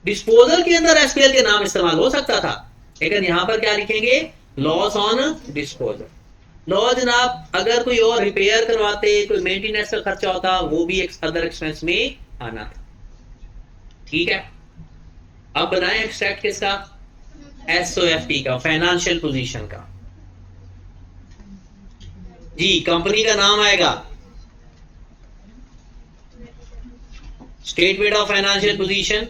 Speaker 1: डिस्पोजल के अंदर एसपीएल के नाम इस्तेमाल हो सकता था, लेकिन यहां पर क्या लिखेंगे? Loss on disposal. लो जनाब, अगर कोई और रिपेयर करवाते, कोई मेंटेनेंस का खर्चा होता, वो भी एक अदर एक्सपेंस में आना था। ठीक है, अब बनाएं एक्सट्रैक्ट किसका? एसओएफटी का, फाइनेंशियल पोजीशन का। जी, कंपनी का नाम आएगा, स्टेटमेंट ऑफ फाइनेंशियल पोजीशन,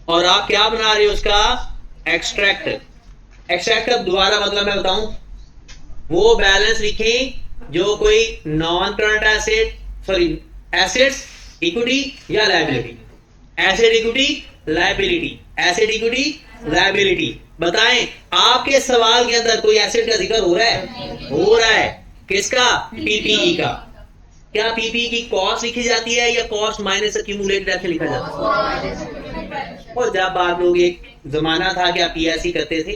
Speaker 1: और आप क्या बना रहे हो उसका? एक्सट्रैक्ट। एक्सट्रैक्ट का दोबारा मतलब मैं बताऊं, वो बैलेंस लिखें जो कोई non current asset, sorry assets, equity या liability. Asset, equity, liability, asset, equity, liability. बताएं, आपके सवाल के अंदर कोई एसेट का जिक्र हो रहा है? हो रहा है। किसका? पीपीई का। क्या पीपीई की कॉस्ट लिखी जाती है या कॉस्ट माइनस एक्यूमुलेटेड ऐसे लिखा जाता है? और जब आप लोग, एक जमाना था कि आप पीएससी करते थे,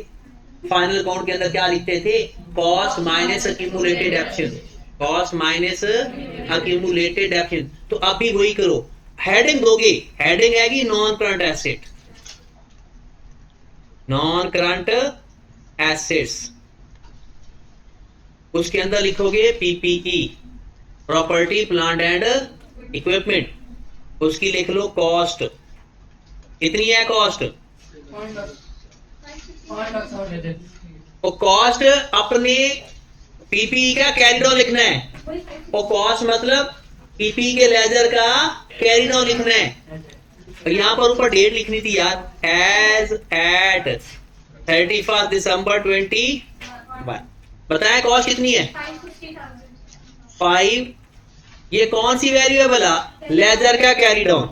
Speaker 1: फाइनल अकाउंट के अंदर क्या लिखते थे? Cost minus accumulated action, cost minus accumulated action. तो आप भी वही करो, हेडिंग दोगे, हेडिंग आएगी non current asset, non current assets, उसके अंदर लिखोगे PPE, property plant and equipment, उसकी लिख लो कॉस्ट। कितनी है कॉस्ट? और कॉस्ट अपने पीपीई का कैरी डाउन लिखना है, और कॉस्ट मतलब पीपीई के लेजर का कैरी डाउन लिखना है। और यहां पर ऊपर डेट लिखनी थी यार, एज एट 31 दिसंबर 21। बताया कॉस्ट कितनी है? 5। ये कौन सी वैल्यू है भला? लेजर का कैरी डाउन,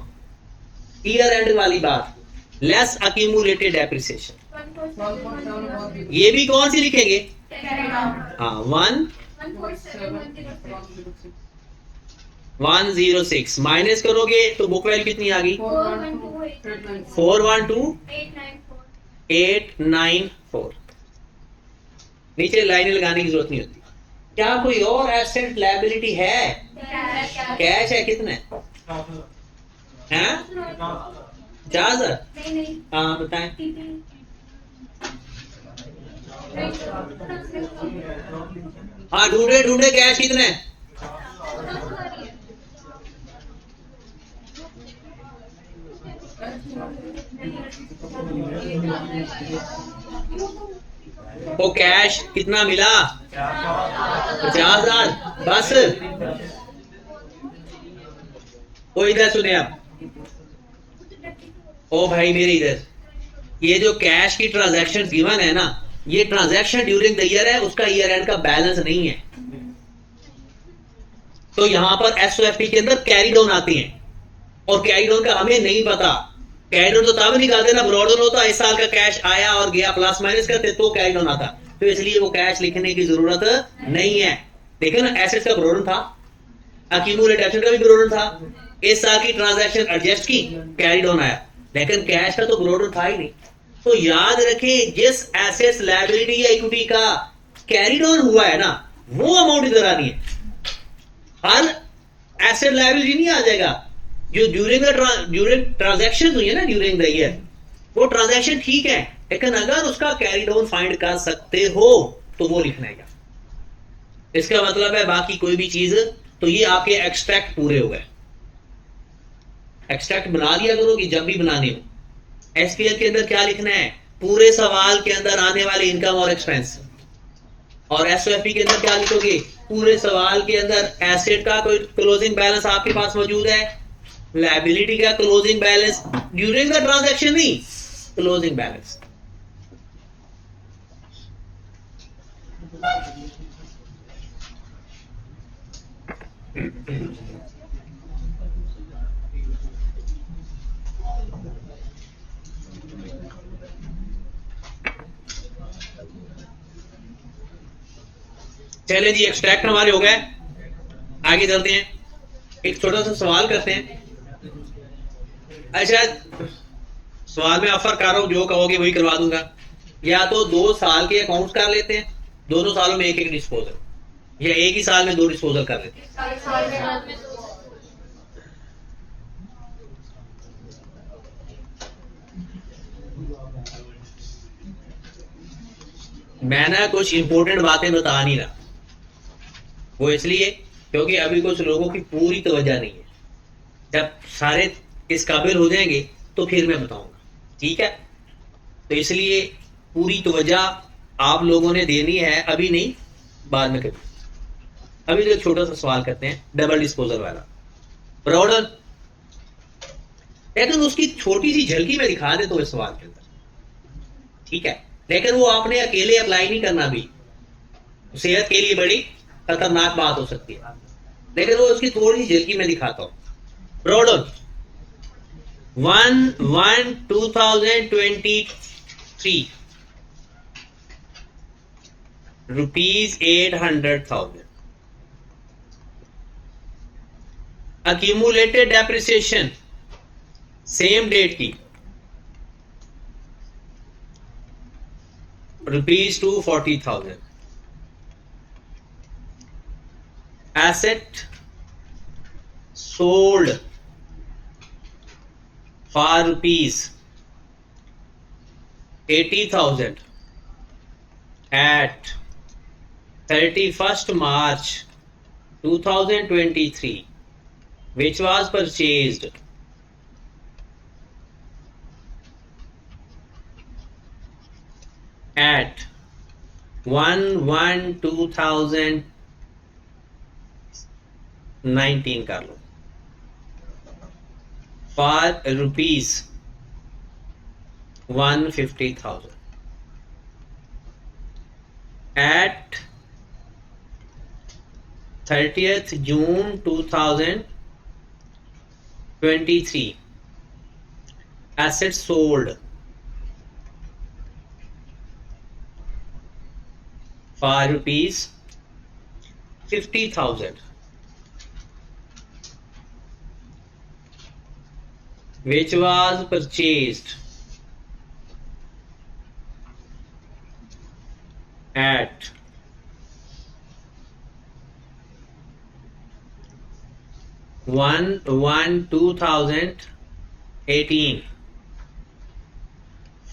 Speaker 1: ईयर एंड वाली बात, लेस अक्यूमुलेटेड डेप्रिसिएशन। ये भी कौन सी लिखेंगे? हाँ, 106 माइनस करोगे तो बुक वैल्यू कितनी आ गई? 412894। नीचे लाइनें लगाने की जरूरत नहीं होती। क्या कोई और एसेट लायबिलिटी है? कैश है, कितना है? 4000। हाँ बताएं। हाँ ढूंढे ढूंढे, कैश कितना है? वो कैश कितना मिला? 50,000। बस वो इधर सुने आप, ओ भाई मेरे इधर, ये जो कैश की ट्रांजैक्शन गिवन है ना, ये ट्रांजैक्शन ड्यूरिंग द ईयर है, उसका ईयर एंड का बैलेंस नहीं है। तो यहां पर एसओएफटी के अंदर कैरी डाउन आती हैं, और कैरी डाउन का हमें नहीं पता। कैरी डाउन तो तब निकालते ना, ब्रॉडन होता, इस साल का कैश आया और गया, प्लस माइनस करते तो कैरी डाउन आता। तो इसलिए वो कैश लिखने की जरूरत नहीं है। देखिए ना, एसेट्स का ब्रॉडन था, अक्यूमुलेटेड एक्शन का भी ब्रॉडन था, इस साल की ट्रांजैक्शन एडजस्ट की, कैरी डाउन आया, लेकिन कैश का तो ब्रॉडन था ही नहीं। तो याद रखें, जिस एसेट्स लायबिलिटी या इक्विटी का कैरी डाउन हुआ है ना, वो अमाउंट इधर आनी है। हर एसेट लायबिलिटी नहीं आ जाएगा। जो ड्यूरिंग ट्रांजैक्शन हुई है ना, ड्यूरिंग द ईयर, वो ट्रांजैक्शन ठीक है, लेकिन अगर उसका कैरी डाउन फाइंड कर सकते हो तो वो लिखना है। इसका मतलब है बाकी कोई भी चीज। तो ये आपके एक्सट्रैक्ट पूरे हो गए। एक्सट्रैक्ट बना दिया करो कि जब भी बनाने हो। एसपीएल के अंदर क्या लिखना है, पूरे सवाल के अंदर आने वाले इनकम और एक्सपेंस। और एसओएफपी के अंदर क्या लिखोगे, पूरे सवाल के अंदर एसेट का कोई क्लोजिंग बैलेंस आपके पास मौजूद है, लायबिलिटी का closing balance during the transaction, नहीं क्लोजिंग बैलेंस। चले जी, एक्सट्रैक्ट हमारे हो गए, आगे चलते हैं। एक छोटा सा सवाल करते हैं। अच्छा, सवाल में ऑफर कर रहा हूं, जो कहोगे वही करवा दूंगा। या तो 2 साल के अकाउंट कर लेते हैं, दोनों सालों में एक एक डिस्पोजल, या एक ही साल में 2 डिस्पोजल कर लेते हैं। मैं ना कुछ इंपॉर्टेंट बातें बता नहीं रहा, वो इसलिए क्योंकि अभी कुछ लोगों की पूरी तवज्जो नहीं है। जब सारे इस काबिल हो जाएंगे तो फिर मैं बताऊंगा, ठीक है? तो इसलिए पूरी तवज्जो आप लोगों ने देनी है, अभी नहीं, बाद में कभी। अभी तो एक छोटा सा सवाल करते हैं, डबल डिस्पोजल वाला ब्रॉडन, लेकिन उसकी छोटी सी झलकी में दिखा दे तो इस सवाल के अंदर, ठीक है? लेकिन वो आपने अकेले अप्लाई नहीं करना, भी सेहत के लिए बड़ी खतरनाक बात हो सकती है, लेकिन वो उसकी थोड़ी सी झलकी में दिखाता हूं। Brought on 1/1/2023 ₹800,000। accumulated depreciation same date की ₹240,000। asset sold for ₹80,000 at 31st March 2023, which was purchased at 1/1/2019 कर लो, for ₹150,000 at 30th June 2023, assets sold for ₹50,000, which was purchased at 1/1/2018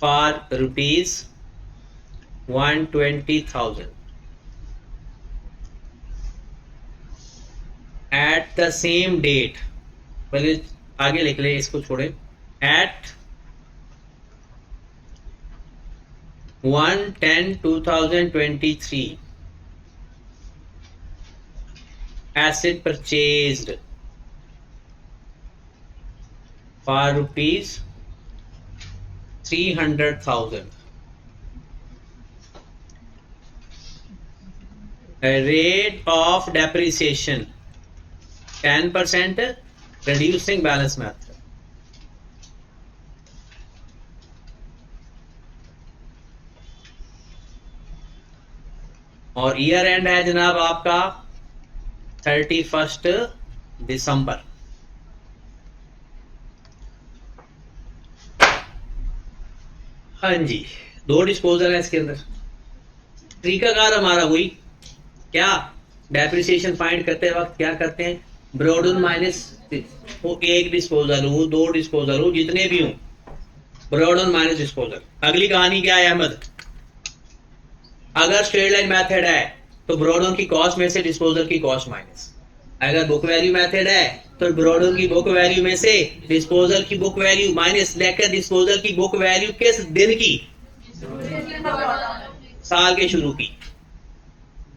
Speaker 1: for ₹120,000 at the same date। पहले आगे लिख ले, इसको छोड़े। at 1/10/2023 asset purchased for ₹300,000। rate of depreciation 10%, reducing balance method। और year and है जनाब आपका 31 दिसंबर। हाँ जी, 2 डिस्पोजल है इसके अंदर। तरीकाकार हमारा वही, क्या डेप्रिसिएशन फाइंड करते वक्त क्या करते हैं, ब्रॉडन माइनस वो 1 डिस्पोजल हो, 2 डिस्पोजल हो, जितने भी हो, ब्रॉडन माइनस डिस्पोजल। अगली कहानी क्या है अहमद, अगर स्ट्रेट लाइन मेथड है तो ब्रॉडन की कॉस्ट में से डिस्पोजल की कॉस्ट माइनस। अगर बुक वैल्यू मेथड है तो ब्रॉडर की बुक वैल्यू में से डिस्पोजल की बुक वैल्यू माइनस लेकर डिस्पोजल की बुक वैल्यू किस दिन की, साल के शुरू की।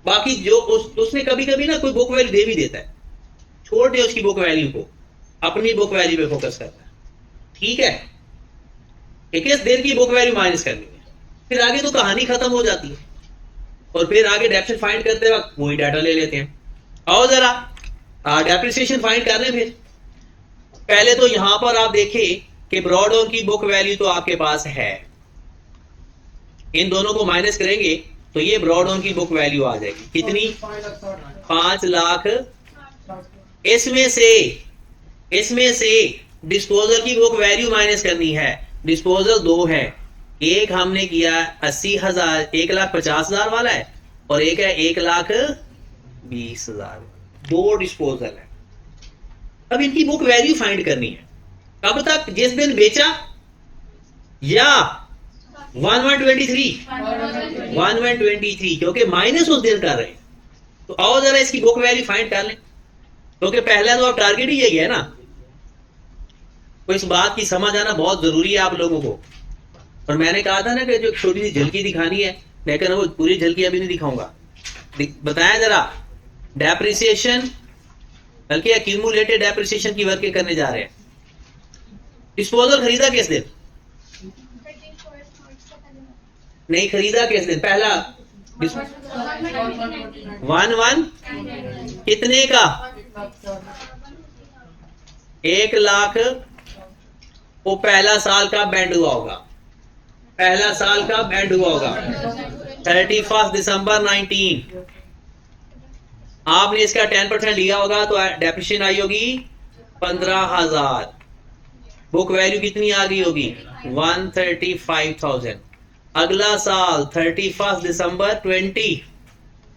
Speaker 1: बाकी जो उसने कभी कभी ना कोई बुक वैल्यू दे भी देता है, छोड़ दे उसकी बुक वैल्यू को, अपनी बुक वैल्यू पे फोकस करता है। ठीक है, किस दिन की बुक वैल्यू माइनस करनी है, फिर आगे तो कहानी खत्म हो जाती है। और फिर आगे डेप्रिसिएशन फाइंड करते वक्त वही डाटा ले लेते हैं। आओ जरा डेप्रिसिएशन फाइंड कर लें। फिर पहले तो यहां पर आप देखें कि ब्रॉडर की बुक वैल्यू तो आपके पास है, इन दोनों को माइनस करेंगे तो ये ब्रॉडर की बुक वैल्यू आ जाएगी कितनी, 5 लाख। इसमें से डिस्पोजल की बुक वैल्यू माइनस करनी है। डिस्पोजल दो है, एक हमने किया 80,000, 1,50,000 वाला है, और एक है 1,20,000। दो डिस्पोजल है। अब इनकी बुक वैल्यू फाइंड करनी है कब तक, जिस दिन बेचा या 1123, क्योंकि माइनस उस दिन कर रहे हैं। तो आओ जरा इसकी बुक वैल्यू फाइंड कर लें, क्योंकि पहला तो आप टारगेट ही यही है ना। तो इस बात की समझ आना बहुत जरूरी है आप लोगों को। और मैंने कहा था ना कि जो छोटी सी झलकी दिखानी है, लेकिन वो पूरी झलकी अभी नहीं दिखाऊंगा। बताया जरा डेप्रिसिएशन, बल्कि एक्यूमुलेटेड डेप्रिसिएशन की वर्क करने जा रहे हैं। डिस्पोजल खरीदा किस दिन, नहीं खरीदा किस दिन, पहला 1 कितने का, 1 लाख। वो पहला साल का बैंड हुआ होगा, पहला साल का बैंड हुआ होगा 31 दिसंबर 19। आपने इसका 10% लिया होगा तो डेप्रिसिएशन आई होगी 15,000। बुक वैल्यू कितनी आ गई होगी, 135,000। अगला साल 31 दिसंबर 20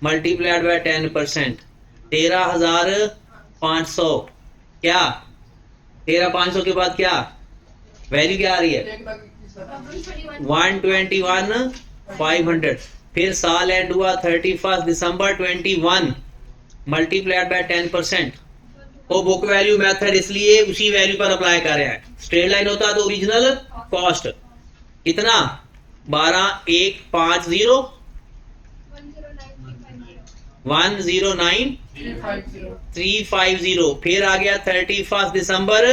Speaker 1: मल्टीप्लाइड बाय 10%, 13,500। क्या 13,500 के बाद क्या वैल्यू क्या आ रही है, 121,500। फिर साल एंड हुआ 31 दिसंबर 21 मल्टीप्लाइड बाय 10%। वो बुक वैल्यू मेथड इसलिए उसी वैल्यू पर अप्लाई कर रहे हैं। स्ट्रेट लाइन होता तो ओरिजिनल कॉस्ट कितना, 12,150 109,350। फिर आ गया 31 दिसंबर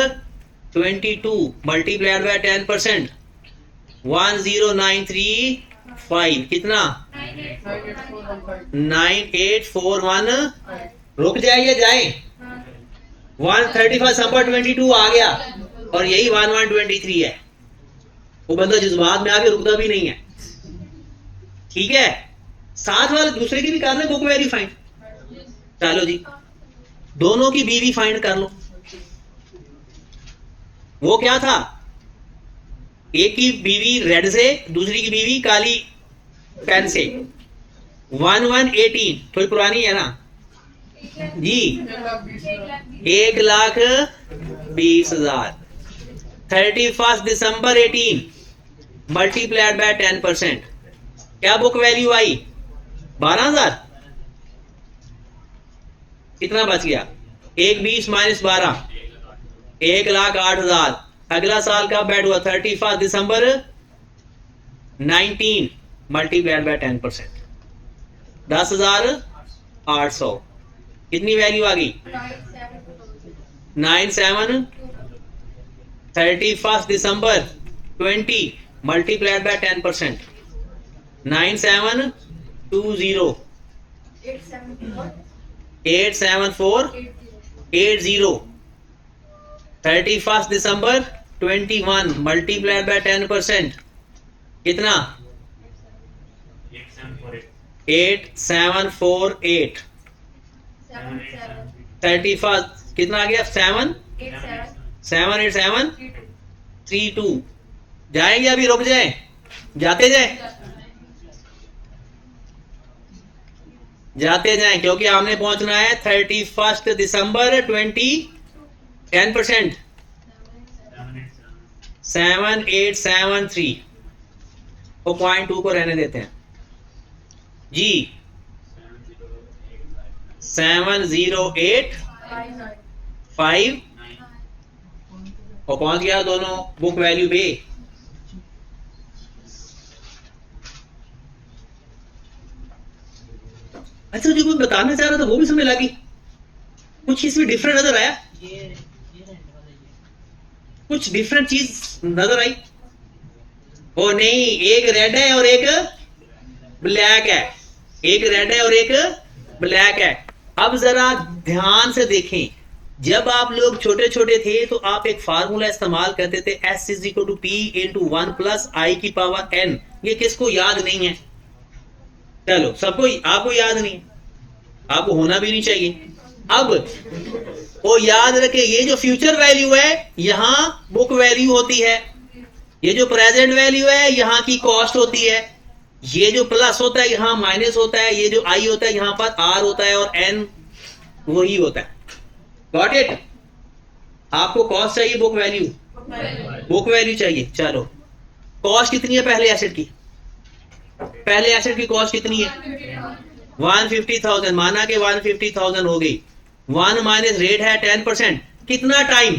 Speaker 1: 22 मल्टीप्लाइड बाय 10%, 109,350 कितना, 98,415। रुक जाइए जाए, 131 दिसंबर 22 आ गया और यही 1123 है। वो बंदा जज्बात में आके रुकता भी नहीं है। ठीक है, साथ वाले दूसरे की भी कर ले बुक वैल्यू फाइंड। चलो जी, दोनों की बीवी फाइंड कर लो। वो क्या था, एक की बीवी रेड से, दूसरी की बीवी काली पेन से। 1118 थोड़ी पुरानी है ना जी, 1,20,000। 31 दिसंबर 18 मल्टीप्लाइड बाय 10%, क्या बुक वैल्यू आई, 12,000। कितना बच गया, 1,20 माइनस 12, 1,08,000। अगला साल का बैड हुआ 31 दिसंबर 19 मल्टीप्लाइड बाय 10%, 10,800। कितनी वैल्यू आ गई, 97। 31 दिसंबर 20 multiplied by 10%, 9720। 87480। 31 December 21 multiplied by 10%, कितना, 8748। 31 कितना आ गया, 78732। जाएंगे अभी, रुक जाए, जाते जाएं क्योंकि हमने पहुंचना है 31 दिसंबर 20 10%, 7873। वो 0.2 को रहने देते हैं जी, 708 5 और पहुंच गया दोनों बुक वैल्यू पे। अच्छा, जो मैं बताना चाह रहा था वो भी समझ लगी? कुछ इसमें डिफरेंट नजर आया? कुछ डिफरेंट चीज नजर आई? ओ नहीं, एक रेड है और एक ब्लैक है, एक रेड है और एक ब्लैक है। अब जरा ध्यान से देखें, जब आप लोग छोटे छोटे थे तो आप एक फार्मूला इस्तेमाल करते थे, S is equal to P into 1 plus i की पावर n। ये किसको याद नहीं है? चलो सबको, आपको याद नहीं है, आपको होना भी नहीं चाहिए। अब वो याद रखे, ये जो फ्यूचर वैल्यू है यहां बुक वैल्यू होती है, ये जो प्रेजेंट वैल्यू है यहां की कॉस्ट होती है, ये जो प्लस होता है यहां माइनस होता है, ये जो आई होता है यहां पर आर होता है और एन वही होता है। Got it? आपको कॉस्ट चाहिए, बुक वैल्यू, बुक वैल्यू चाहिए। चलो कॉस्ट कितनी है पहले एसेट की? पहले एसेट की कॉस्ट कितनी है? 150,000। माना कि 150,000 हो गई। 1 माइनस रेट है 10%। कितना टाइम?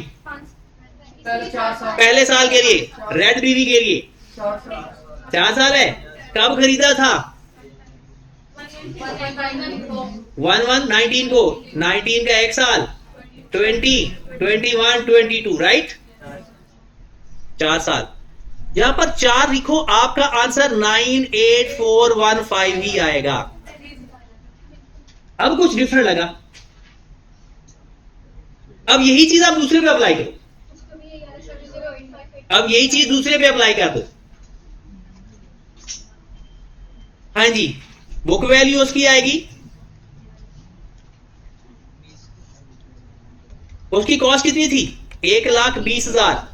Speaker 1: पहले साल के लिए, रेड बीवी के लिए 4 साल है। कब खरीदा था? 19 को, 19 का 1 साल, 20, 21, 22, राइट? 4 साल। यहां पर 4 लिखो, आपका आंसर 98415 ही आएगा। अब कुछ डिफरेंट लगा, अब यही चीज आप दूसरे पे अप्लाई करो, अब यही चीज दूसरे पे अप्लाई कर दो। हाँ जी, बुक वैल्यू उसकी आएगी, उसकी कॉस्ट कितनी थी? 1,20,000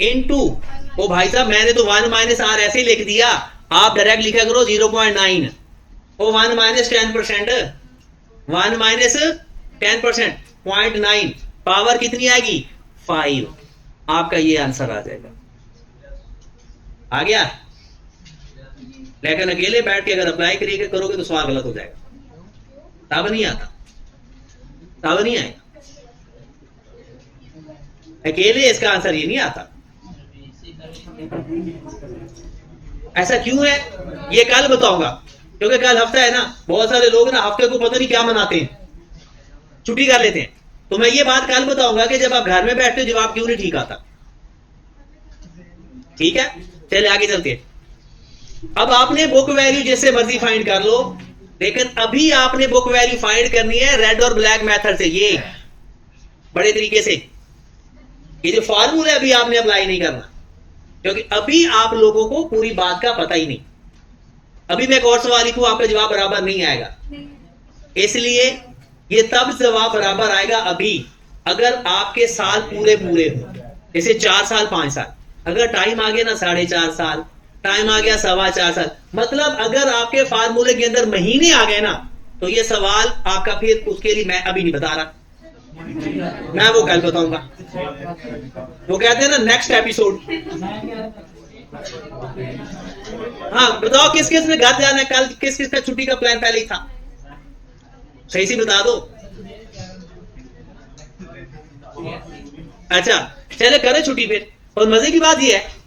Speaker 1: इंटू, ओ भाई साहब मैंने तो 1 माइनस आर ऐसे ही लिख दिया, आप डायरेक्ट लिखा करो 0.9। ओ 1 माइनस 10%, 1 माइनस 10%, 0.9, पावर कितनी आएगी? 5। आपका ये आंसर आ जाएगा। आ गया? लेकिन अकेले बैठ के अगर अप्लाई करोगे तो सवाल गलत हो जाएगा, तब नहीं आता, तब नहीं आएगा। अकेले इसका आंसर ये नहीं आता। ऐसा क्यों है ये कल बताऊंगा, क्योंकि कल हफ्ता है ना, बहुत सारे लोग ना हफ्ते को पता नहीं क्या मनाते हैं, छुट्टी कर लेते हैं। तो मैं ये बात कल बताऊंगा कि जब आप घर में बैठते हो जवाब क्यों नहीं ठीक आता। ठीक है, चले आगे चलते हैं। अब आपने बुक वैल्यू जैसे मर्जी फाइंड कर लो, लेकिन अभी आपने बुक वैल्यू फाइंड करनी है रेड और ब्लैक मेथड से, ये बड़े तरीके से। ये जो फार्मूला अभी आपने अप्लाई नहीं करना, क्योंकि अभी आप लोगों को पूरी बात का पता ही नहीं। अभी मैं एक और सवाल लिखूं, आपका जवाब बराबर नहीं आएगा, इसलिए ये तब जवाब बराबर आएगा अभी अगर आपके साल पूरे पूरे हो, जैसे 4 साल 5 साल। अगर टाइम आ गया ना 4.5 साल, टाइम आ गया 4.25 साल, मतलब अगर आपके फार्मूले के अंदर महीने आ गए ना, तो ये सवाल आपका फिर उसके लिए मैं अभी नहीं बता रहा, मैं वो कल बताऊंगा। वो कहते हैं ना नेक्स्ट एपिसोड। हाँ बताओ, किस किस ने घर जाना है कल? किस किस का छुट्टी का प्लान पहले ही था? सही से बता दो। अच्छा चले करें छुट्टी फिर। और मजे की बात यह है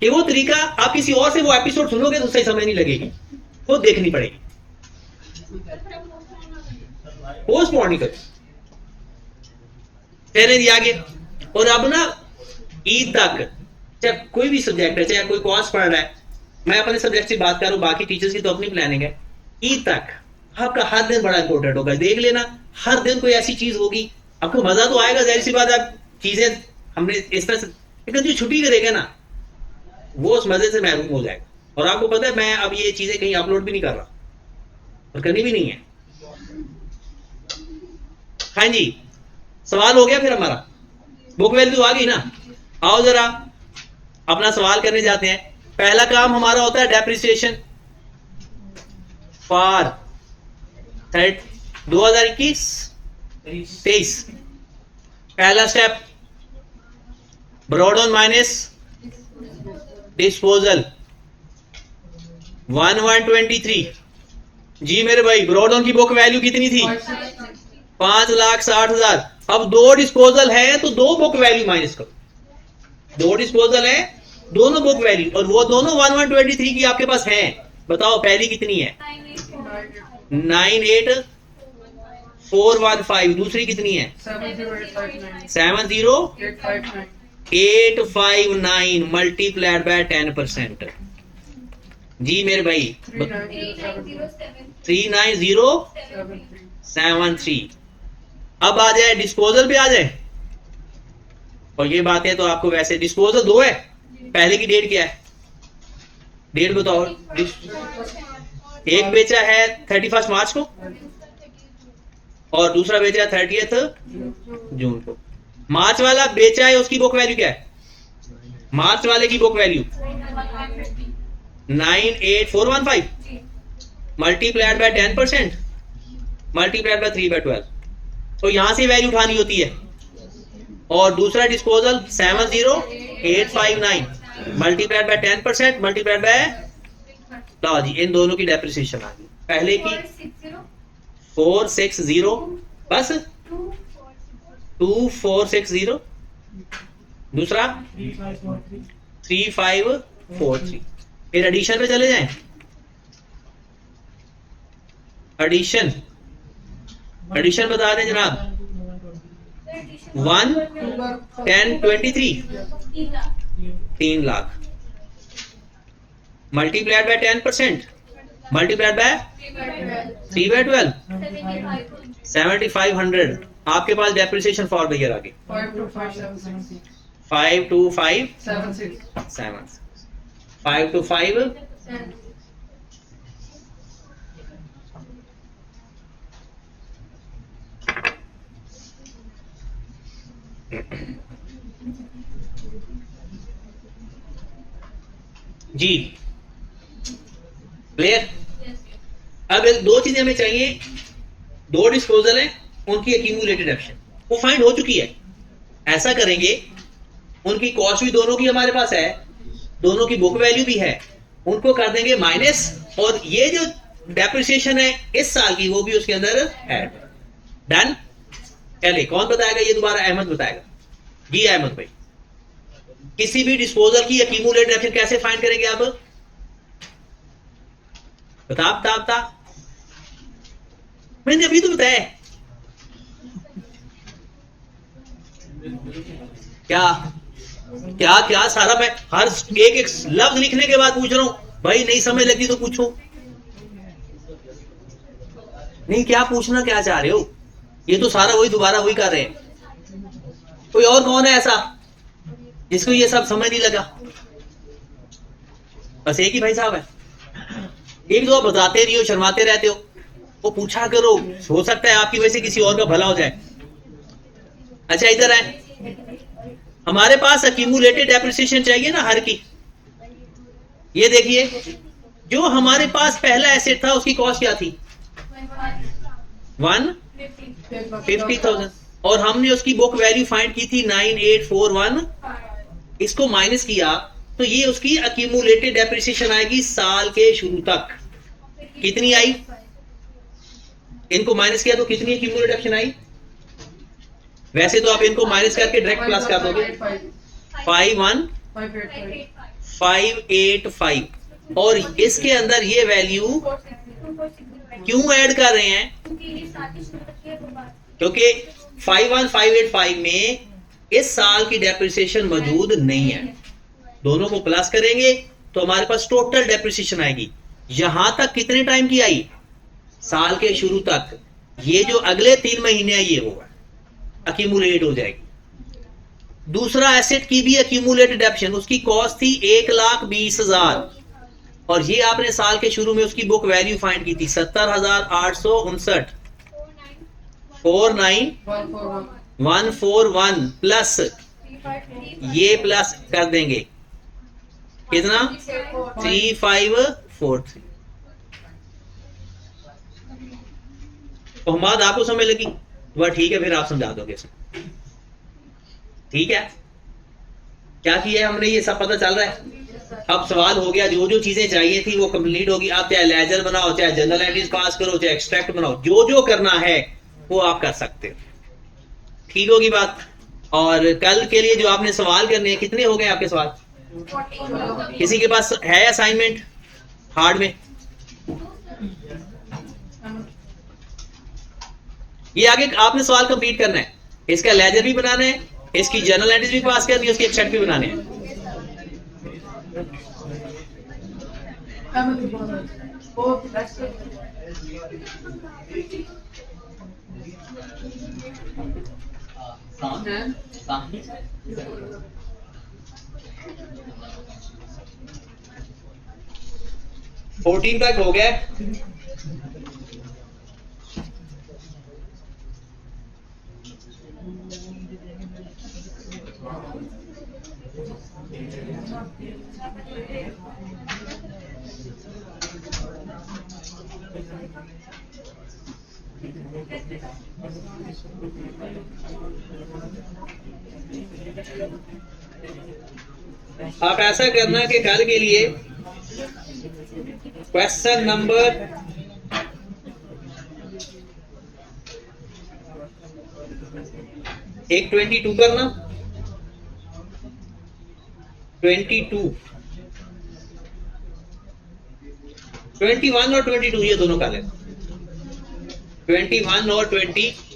Speaker 1: कि वो तरीका आप किसी और से वो एपिसोड सुनोगे तो सही समझ नहीं लगेगी, वो देखनी पड़ेगी। पोस्टपोन नहीं करो, पहले दिया आगे। और अब ना ईद तक चाहे कोई भी सब्जेक्ट है, चाहे कोई कोर्स पढ़ रहा है, मैं अपने सब्जेक्ट से बात करूं, बाकी टीचर्स की तो अपनी प्लानिंग है। ईद तक आपका हर दिन बड़ा इंपॉर्टेंट होगा, देख लेना हर दिन कोई ऐसी चीज होगी, आपको मजा तो आएगा, जाहिर सी बात है चीजें हमने इस तरह से, लेकिन जो छुट्टी करेगा ना वो उस मजे से महरूम हो जाएगा। और आपको पता है मैं अब ये चीजें कहीं अपलोड भी नहीं कर रहा और करनी भी नहीं है। हाँ जी, सवाल हो गया फिर हमारा, बुक वैल्यू आ गई ना। आओ जरा अपना सवाल करने जाते हैं। पहला काम हमारा होता है डेप्रिसिएशन फॉर 2021-23। पहला step brought on minus disposal 1123। जी मेरे भाई, ब्रॉड ऑन की बुक वैल्यू कितनी थी? 5,60,000। अब दो डिस्पोजल है तो दो बुक वैल्यू माइनस करो, दो डिस्पोजल है दोनों बुक वैल्यू, और वो दोनों 1123 की आपके पास है। बताओ पहली कितनी है 98415, दूसरी कितनी है 70859 मल्टीप्लाइड बाय 10%। जी मेरे भाई 39073। अब आ जाए डिस्पोजल पे आ जाए, और ये बातें तो आपको वैसे डिस्पोजल दो है, पहले की डेट क्या है, डेट बताओ। एक बेचा है 31 मार्च को और दूसरा बेचा है 30 जून को। मार्च वाला बेचा है उसकी बुक वैल्यू क्या है, मार्च वाले की book value 98415 multiplied by 10% multiplied bye 3/12, तो यहां से वैल्यू उठानी होती है। और दूसरा disposal 70859 multiplied by 10% multiplied by, लो जी इन दोनों की डेप्रिसिएशन आ गई। पहले की 460 बस 2460, दूसरा 3543। फिर एडिशन पे चले जाएं, एडिशन बता दें जनाब 1 10 23 3 lakh multiplied by 10% multiplied bye 3/12 7500। आपके पास डेप्रिसिएशन फॉर्मूला आगे 52576 525 जी क्लियर। अब दो चीजें हमें चाहिए, दो डिस्पोजल है उनकी एक्यूमुलेटेड एक्शन वो फाइंड हो चुकी है। ऐसा करेंगे उनकी कॉस्ट भी दोनों की हमारे पास है, दोनों की बुक वैल्यू भी है, उनको कर देंगे माइनस, और ये जो डेप्रिसिएशन है इस साल की वो भी उसके अंदर ऐड। डन। चलिए कौन बताएगा ये दोबारा, अहमद बताएगा। जी अहमद भाई, किसी भी डिस्पोजल की एक्यूमुलेटेड एक्शन कैसे फाइंड करेंगे आप, बता मैंने अभी तो बताया। क्या क्या क्या सारा मैं हर एक एक लफ्ज लिखने के बाद पूछ रहा हूं भाई, नहीं समझ लगी तो पूछो। नहीं क्या पूछना क्या चाह रहे हो, ये तो सारा वही दोबारा वही कर रहे हैं। कोई और कौन है ऐसा जिसको ये सब समझ नहीं लगा? बस एक ही भाई साहब है। एक दो बताते रहिए, शर्माते रहते हो, वो पूछा करो, हो सकता है आपकी वजह से किसी और का भला हो जाए। अच्छा इधर है, हमारे पास एक्यूमुलेटेड डेप्रिसिएशन चाहिए ना हर की। ये देखिए जो हमारे पास पहला एसेट था उसकी कॉस्ट क्या थी 150,000, और हमने उसकी बुक वैल्यू फाइंड की थी 9841। इसको माइनस किया तो ये उसकी एक्यूमुलेटेड डेप्रिसिएशन आएगी साल के शुरू तक। कितनी आई, इनको माइनस किया तो कितनी एक्यूमुलेटेड एक्शन आई? वैसे तो आप इनको माइनस करके डायरेक्ट प्लस कर दोगे 51585, और इसके अंदर ये वैल्यू क्यों ऐड कर रहे हैं, क्योंकि 51585 में इस साल की डेप्रिसिएशन मौजूद नहीं है। दोनों को प्लस करेंगे तो हमारे पास टोटल डेप्रिसिएशन आएगी। यहां तक कितने टाइम की आई, साल के शुरू तक। ये जो अगले 3 महीने है ये होगा एक्यूमुलेट हो जाएगी। दूसरा एसेट की भी एक्यूमुलेटेड एक्शन, उसकी कॉस्ट थी 1,20,000, और ये आपने साल के शुरू में उसकी बुक वैल्यू फाइंड की थी 70,859 49141 प्लस ये प्लस कर देंगे कितना 3543। मोहम्मद आपको समझ लगी? वह ठीक है, फिर आप समझा दोगे। ठीक है, क्या किया है हमने, ये सब पता चल रहा है। अब सवाल हो गया, जो जो चीजें चाहिए थी वो कंप्लीट होगी। आप चाहे लेजर बनाओ, चाहे जनरल एंट्रीज पास करो, चाहे एक्सट्रैक्ट बनाओ, जो जो करना है वो आप कर सकते हो। ठीक होगी बात। और कल के लिए जो आपने सवाल करने हैं, कितने हो गए आपके सवाल? किसी के पास है असाइनमेंट हार्ड में? ये आगे आपने सवाल कंप्लीट करना है, इसका लेजर भी बनाना है, इसकी जर्नल एंट्रीज भी पास करनी है, उसकी एक्सेप्ट भी बनाने हैं। फोर्टीन तक हो गया। आप ऐसा करना कि कल के लिए क्वेश्चन नंबर 22 करना, 22, 21 और 22 ये दोनों कर लेना, 21 और 22